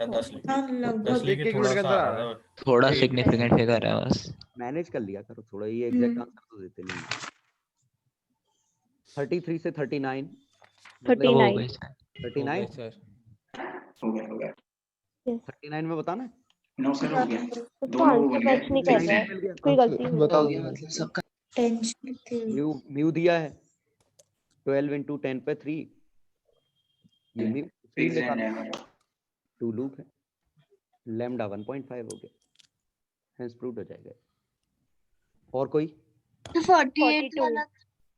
हाँ लगभग एक एक मिनट के अंदर आ रहा है। थोड़ा सिग्निफिकेंट फिगर है बस। मैनेज कर लिया करो थोड़ा, ये एग्जैक्ट आंसर तो देते नहीं है। 33 से 39 मतलब हो 39 गई सर। 39 सर हो गया 39 में बताना है। 9 सर हो गया, उसको दोनों को आंसर बन मैच नहीं कर रहा है, कोई गलती नहीं बताओ है। मतलब सबका टेंशन थी। म्यू दिया है 12 into 10 पे 3, ये म्यू 3 फिक्स लिखा है 2 लूप है, लैम्डा 1.5 हो गया, हेंस प्रूव्ड हो जाएगा। और कोई तो 48 42 वाला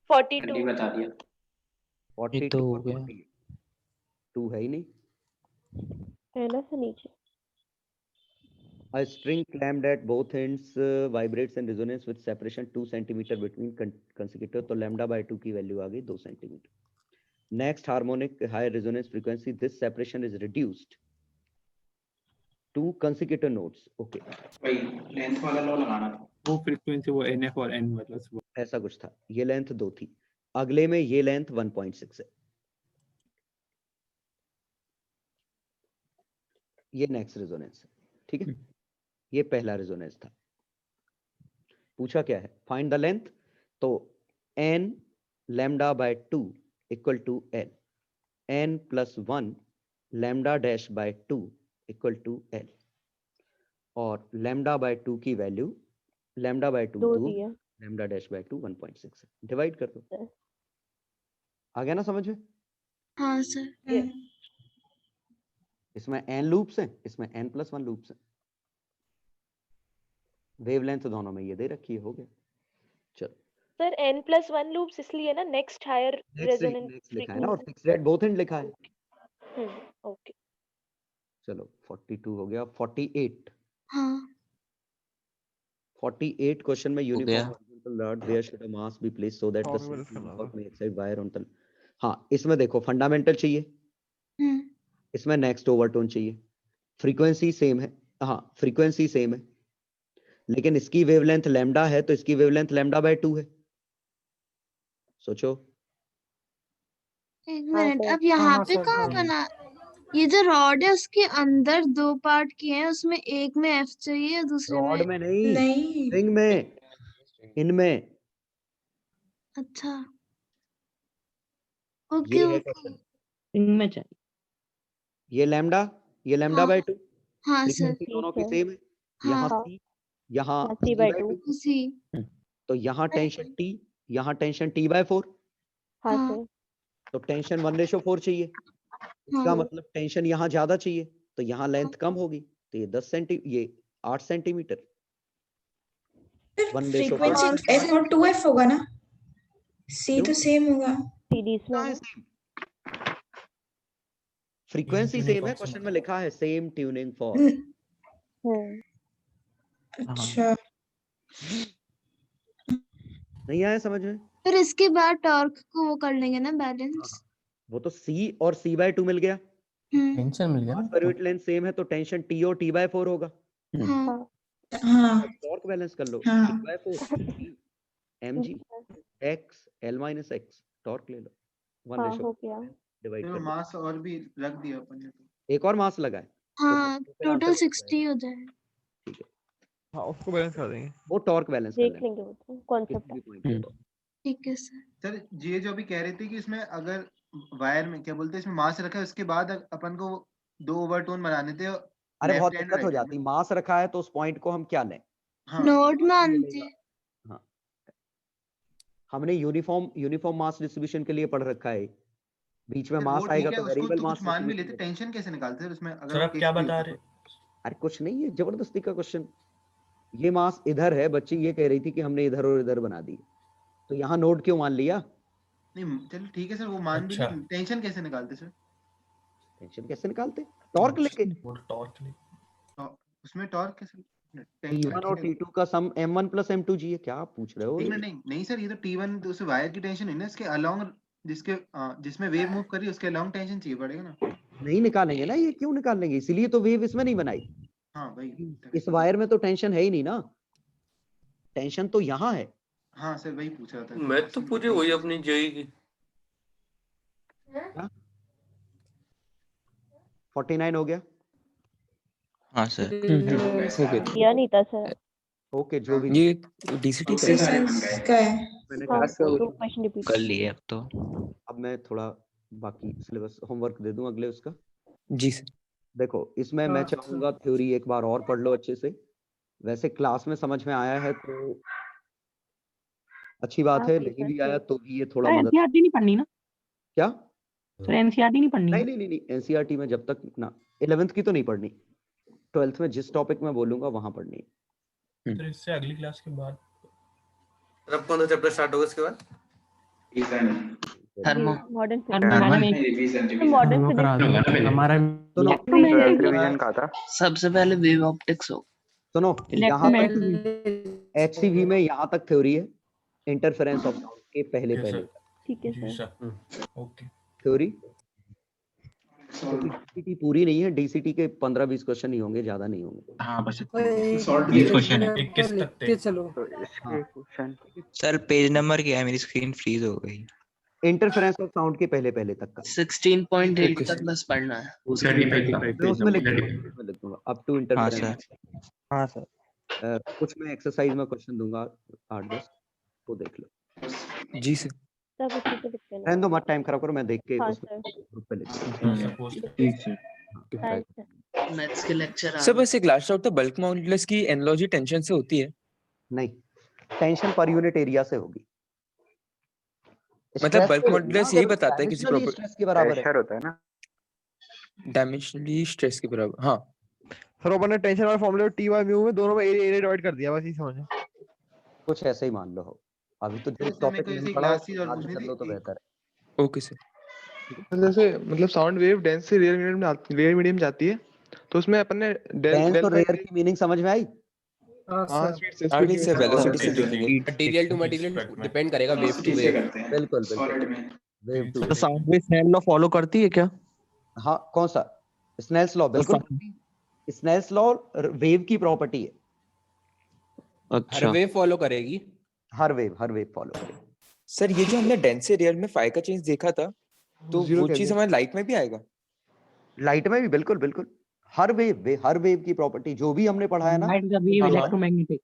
42 बता दिया। 42 तो हो और गया। 48 2 है ही नहीं। पहला से नीचे। A string clamped at both ends vibrates and resonates with separation 2 centimeter between consecutive, तो lambda by 2 की वैल्यू आ गई 2 centimetre. Next harmonic high resonance frequency, this separation is reduced to consecutive notes. Okay, भाई length वाला law लगाना था। वो frequency वो NF और N मतलब वो ऐसा कुछ था। ये लेंथ 2 थी, अगले में ये लेंथ 1.6 है। ये नेक्स्ट रेजोनेंस है, ठीक है। ये पहला रेजोनेंस था। पूछा क्या है, फाइंड द लेंथ, तो n lambda by 2 equal to l, n plus 1 lambda dash by 2 equal to l, और लैम्डा बाय 2 की वैल्यू लैम्डा बाय 2 2 2, दिया। लैम्डा डैश बाय 2 1.6 है। डिवाइड कर दो, आ गया ना समझ में। हाँ सर। इसमें n लूप्स हैं, इसमें n प्लस 1 लूप्स हैं। वेवलेंथ दोनों में ये दे रखी है, हो गया। चलो सर n+1 लूप्स इसलिए ना, नेक्स्ट हायर रेजोनेंस नेक्स्ट लिखा है ना, और फिक्स्ड एट बोथ एंड लिखा है। ओके चलो 42 हो गया। 48 हाँ 48 क्वेश्चन में गया। Uniform horizontal rod where should a mass be placed so that the work may excite wire on the, हाँ इसमें देखो फंडामेंटल चाहिए, इसमें नेक्स्ट ओवरटोन चाहिए, फ्रीक्वेंसी सेम है, हाँ फ्रीक्वेंसी सेम है, लेकिन इसकी वेवलेंथ लैम्डा है तो इसकी वेवलेंथ लैम्डा बाय 2 है। सोचो। एक मिनट, अब यहाँ पे कहाँ बना, ये जो रॉड है उसके अंदर 2 पार्ट किए हैं, उसमें एक में F चाहिए दूसरे रॉड में नहीं, नहीं रिंग में, इनमें। अच्छा ये ओके है ओके। क्वेश्चन। रिंग में चाहिए। ये लैम्डा हाँ बाय 2, हाँ सर फ्रीक्वेंसी दोनों की है। सेम है। हाँ यहाँ C, यहाँ C C by by 2। 2, सी तो यहाँ टेंशन T, यहाँ टेंशन T by 4, हाँ हाँ सर तो टेंशन 1:4 चाहिए। इसका हाँ मतलब टेंशन यहाँ ज्यादा चाहिए, तो यहाँ लेंथ कम होगी, तो ये 8 centimetre. Frequency F not 2F होगा ना, C तो सेम होगा। सीरीज में है। फ्रीक्वेंसी सेम है, क्वेश्चन में लिखा है सेम ट्यूनिंग फॉर। अच्छा नहीं आया समझ में। फिर इसके बाद टॉर्क को वो कर लेंगे ना बैलेंस। वो तो C और C by 2 मिल गया, टेंशन मिल गया मास पर यूनिट लेंथ सेम है तो टेंशन T और T by 4 होगा। हाँ टॉर्क बैलेंस कर लो, हाँ। T by 4 mg। x l minus x torque ले लो 1 हाँ रेशो हो गया। डिवाइड चलो कर दो। मास और भी रख दिया अपन ने तो। एक और मास लगा है हाँ फिर आंसर टोटल हो 60 हो जाए। ठीक है, हाँ उसको बैलेंस कर देंगे। वो टॉर्क बैलेंस कर देख लेना लेंगे वो तो कॉन्सेप्ट किसी है। भी पॉइंट पे तो। ठीक है सर। सर ये जो अभी कह रहे थे कि इसमें अगर वायर में क्या बोलते हैं इसमें मास रखा है उसके बाद अपन को 2 ओवरटोन बनाने थे अरे लेफ्ट बहुत हैंड दिक्कत हो राइट हैंड जाती, में। मास रखा है तो उस पॉइंट को हम क्या लें? हाँ नोड मास मानते मिलेगा। हैं। हाँ, हमने यूनिफॉर्म मास डिस्ट्रीब्यूशन के लिए पढ़ रखा है, बीच में सर मास वो आएगा ठीक है तो उसको वेरिएबल तो मास कुछ मान भी डिस्ट्रीब्यूशन लेते, लेंगे। टेंशन कैसे निकालते हैं उसमें अगर सर वो आप क्या केस बता रहे? अरे कुछ नहीं है, जबरदस्ती का क्वेश्चन। ये मास इधर है, बच्ची ये कह रही थी कि हमने इधर और इधर बना दी, तो यहाँ नोड क्यों मान लिया? नहीं चलो ठीक है सर वो मान भी अच्छा। लिए, टेंशन कैसे निकालते सर? टेंशन कैसे निकालते? टॉर्क लेके। टॉर्क ले उसमें टॉर्क कैसे? T1 और T2 का सम M1 प्लस M2 जी है, क्या आप पूछ रहे हो? एक मिनट, नहीं नहीं सर ये तो T1 तो उस वायर की टेंशन है ना, इसके अलोंग जिसके जिसमें वेव मूव कर रही है उसके अलोंग टेंशन चाहिए पड़ेगा ना। नहीं निकालेंगे ना, ये क्यों निकालेंगे? इसीलिए तो वेव इसमें नहीं बनाई। हाँ भाई इस वायर में तो टेंशन है ही नहीं ना, टेंशन तो यहाँ है। हाँ सर वही पूछ रहा था। मैं तो पूरी हुई अपनी जेई की। 49 हो गया। हाँ सर हो गया। किया नहीं था सर। ओके जो भी ये डीसीटी एक्सरसाइज का है। मैंने हाँ कहा तो क्वेश्चन रिपीट कर लिए अब तो। अब मैं थोड़ा बाकी सिलेबस होमवर्क दे दूं अगले उसका। जी सर। देखो इसमें मैं चाहूंगा थ्योरी एक बार और पढ़ लो अच्छे से, वैसे क्लास में समझ में आया है तो अच्छी बात है, नहीं भी आया तो भी ये थोड़ा मदद। एनसीईआरटी नहीं पढ़नी ना? क्या सर एनसीईआरटी नहीं पढ़नी? नहीं नहीं नहीं नहीं एनसीईआरटी में जब तक ना 11th की तो नहीं पढ़नी, 12th में जिस टॉपिक में बोलूंगा वहां पढ़नी। तो इससे अगली क्लास के बाद अब कौन सा चैप्टर स्टार्ट होगा इसके बाद? थर्मो मॉडर्न हमारा रिवीजन का था। सबसे पहले वेव ऑप्टिक्स हो। सुनो यहाँ तक HCV में यहाँ तक थ्योरी है, इंटरफेरेंस ऑफ साउंड के पहले पहले ठीक है सर। Okay theory. डीसीटी पूरी नहीं है, डीसीटी के 15-20 क्वेश्चन ही होंगे, ज्यादा नहीं होंगे। हाँ बस शॉर्ट 20 क्वेश्चन है। 21 तक थे। चलो सर पेज नंबर क्या है? मेरी स्क्रीन फ्रीज हो गई। इंटरफेरेंस ऑफ साउंड के पहले पहले तक का 16.8 तक बस पढ़ना है। मैं उसमें लिख दूंगा अप टू हाँ इंटरफेरेंस। सर। हाँ सर। कुछ मैं एक्सरसाइज में क्वेश्चन दूंगा 8-10 तो देख लो। जी सर। सब उसी पे लिखते हैं। रहने दो, मत टाइम खराब करो, मैं देख के हाँ उसमें सर। ग्रुप पे लिख ठीक है। Thanks sir. मैथ्स के लेक्चर सर बस एक लास्ट डाउट था, बल्क मॉड्यूलस की एनालॉजी टेंशन से होती है? नहीं, टेंशन पर यूनिट एरिया से होगी। मतलब बल्क मॉड्यूलस यही बताता है किसी प्रॉपर्टी स्ट्रेस के बराबर है। होता है ना, डायमेंशनली स्ट्रेस के बराबर। हाँ सर अपन ने टेंशन वाले फॉर्मूले T1 म्यू में दोनों में एरिया डिवाइड कर दिया, बस ये समझ। कुछ ऐसे ही मान लो हो, अभी तो जो सर मेरे टॉपिक को नहीं ऐसे पढ़ा लास्ट चीज और बाद में पूछनी कर लो तो थी। बेहतर है। Okay sir. जैसे मतलब साउंड वेव डेंस से रेयर मीडियम जाती है, तो उसमें अपन ने डेंस और रेयर की मीनिंग समझ में आई? हाँ स्पीड आगे से वेलोसिटी से देखेंगे। मटेरियल टू मटेरियल डिपेंड करेगा, वेव टू वेव। बिल्कुल बिल्कुल वेव टू। तो sound wave Snell law follow करती है क्या? हाँ कौन सा? स्नेल्स लॉ बिल्कुल। स्नेल्स लॉ वेव की प्रॉपर्टी है। हर वेव फॉलो करेगी। हर वेव फॉलो करेगी। सर ये जो हमने डेंस से रेयर में फाई का चेंज देखा था, तो वो चीज हमारे लाइट में भी आएगा? लाइट में भी बिल्कुल बिल्कुल। हर वेव की प्रॉपर्टी जो भी हमने पढ़ा है ना, इलेक्ट्रोमैग्नेटिक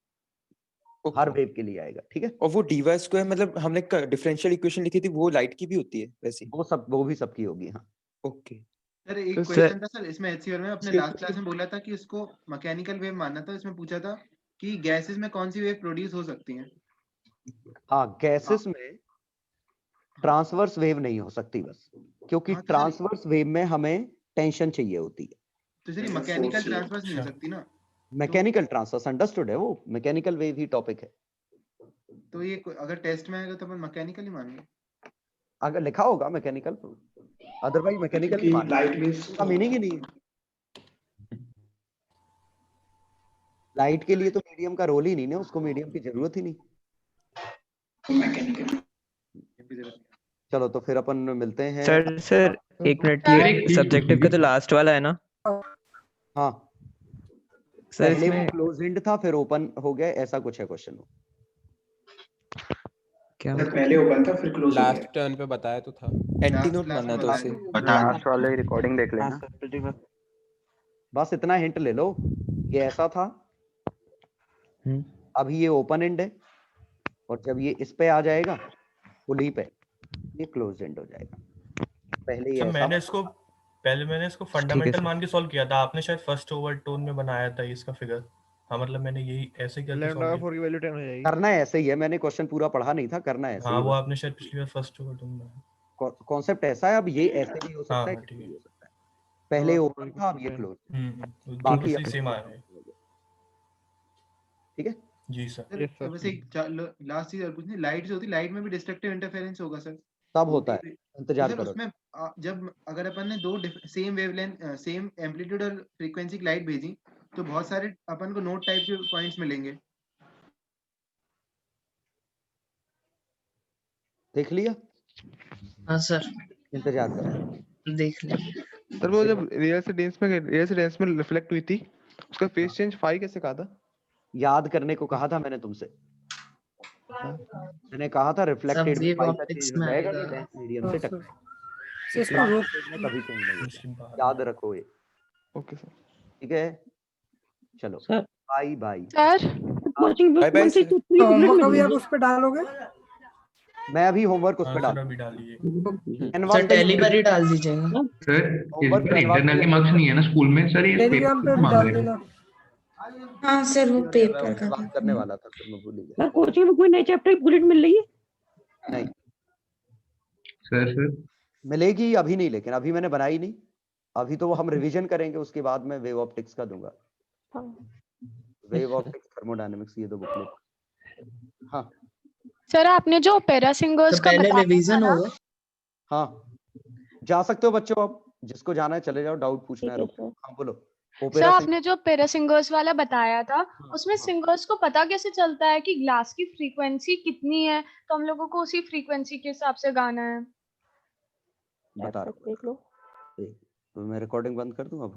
हर वेव के लिए आएगा। ठीक है। और वो dy स्क्वायर मतलब हमने डिफरेंशियल इक्वेशन लिखी थी, वो लाइट की भी होती है वैसे? वो भी सबकी होगी। हाँ ओके। सर एक क्वेश्चन था सर इसमें HCR में, अपने लास्ट क्लास में बोला था कि उसको मैकेनिकल वेव मानना था। इसमें पूछा था कि गैसेस में कौन सी वेव प्रोड्यूस हो सकती है। हाँ गैसेस में ट्रांसवर्स वेव नहीं हो सकती बस, क्योंकि ट्रांसवर्स वेव में हमें टेंशन चाहिए होती है। तो सर मैकेनिकल ट्रांसवर्स नहीं हो सकती ना? मैकेनिकल ट्रांसवर्स अंडरस्टूड है, वो मैकेनिकल वेव ही टॉपिक है। तो ये अगर टेस्ट में आएगा तो अपन मैकेनिकल ही मानेंगे। अगर लिखा होगा मैकेनिकल, अदरवाइज मैकेनिकल ही मानेंगे। लाइट वेव्स का मीनिंग ही नहीं है। लाइट के लिए तो मीडियम का रोल ही नहीं ना, उसको मीडियम की जरूरत ही नहीं। चलो तो फिर अपन मिलते हैं। सर एक मिनट, ये सब्जेक्टिव का तो लास्ट वाला है ना? हाँ सर पहले वो इसमें क्लोज एंड था फिर ओपन हो गया, ऐसा कुछ है क्वेश्चन। क्या सर पहले ओपन था फिर क्लोज हो लास्ट गया। टर्न पे बताया तो था। एंटी नोट माना था उसे। लास्ट वाले रिकॉर्डिंग देख लेना। बस इतना हिंट ले लो, ये ऐसा था, अभी ये ओपन एंड है, और जब ये इस पे आ जाएगा पुली पे, ये क्लोज एंड हो जाएगा। पहले ये सर ऐसा मैंने इसको फंडामेंटल मान के सॉल्व किया था, आपने शायद फर्स्ट ओवरटोन में बनाया था इसका फिगर। हाँ मतलब मैंने यही ऐसे किया था लैम्डा solve 4 की वैल्यू 10 हो जाएगी। करना है ऐसे ही है, मैंने क्वेश्चन पूरा पढ़ा नहीं था, करना है ऐसे हाँ ही वो बस। आपने शायद पिछली बार फर्स्ट ओवरटोन में बनाया। कॉन्सेप्ट ऐसा है, अब ये ऐसे भी हो सकता हाँ है, ठीक है। भी हो सकता है। पहले ओपन था, अब ये क्लोज। बाकी बिल्कुल सेम आ रहा है। ठीक है जी सर। सर बस एक लास्ट चीज और पूछनी, लाइट जो होती है, लाइट में भी डिस्ट्रक्टिव इंटरफेरेंस होगा सर? सब होता है, इंतजार सर करो। उसमें जब अगर अपन ने दो सेम वेवलेंथ सेम एम्पलीट्यूड और फ्रीक्वेंसी की लाइट भेजी तो बहुत सारे अपन को नोट टाइप के पॉइंट्स मिलेंगे। देख लिया? हाँ सर इंतजार करो, देख ले। सर वो जब रियल से डेंस में रिफ्लेक्ट हुई थी, उसका फेस चेंज 5 कैसे कहा था? याद करने को कहा था मैंने तुमसे। मैंने कहा था रिफ्लेक्टेड सब वेव का ऑप्टिक्स चेंज हो में जाएगा, आएगा। ये डेंस मीडियम से टकराएगा। इसको रोक कभी चेंज नहीं होगा, याद रखो ये। Okay sir. ठीक है, चलो sir bye bye. Sir coaching bye bye से सर। होमवर्क अभी आप उस पे डालोगे? मैं अभी होमवर्क उस हाँ पे सर डाल अभी डालिए। सर टैली पर ही डाल दीजिएगा। सर इस बार इंटरनल के मार्क्स नहीं है ना स्कूल में सर, ये टेलीग्राम पे पेपर भी मांग डाल रहे हैं। देना। हाँ सर वो मैं पेपर उससे का बात करने वाला था, फिर मैं भूल ही गया। सर कोचिंग में कोई नए चैप्टर की बुलेट मिल रही है? नहीं सर मिलेगी अभी नहीं, लेकिन अभी मैंने बनाई नहीं, अभी तो वो हम रिवीजन करेंगे, उसके बाद मैं वेव ऑप्टिक्स का दूंगा। वेव ऑप्टिक्स, थर्मोडायनेमिक्स, ये दो बुकलेट। हाँ सर आपने जो पैरासिंगर्स तो का पहले बताया रिवीजन था ना, होगा। हाँ जा सकते हो बच्चों, अब जिसको जाना है चले जाओ, डाउट पूछना है ठीक है रुको। सर। हाँ बोलो। सर ओपेरा आपने जो पैरासिंगर्स वाला बताया था, उसमें सिंगर्स को पता कैसे चलता है कि ग्लास की फ्रीक्वेंसी कितनी है, तो हम लोगों को उसी फ्रीक्वेंसी के हिसाब से गाना है। बता रहा हूँ, तो मैं रिकॉर्डिंग बंद कर दूं अब।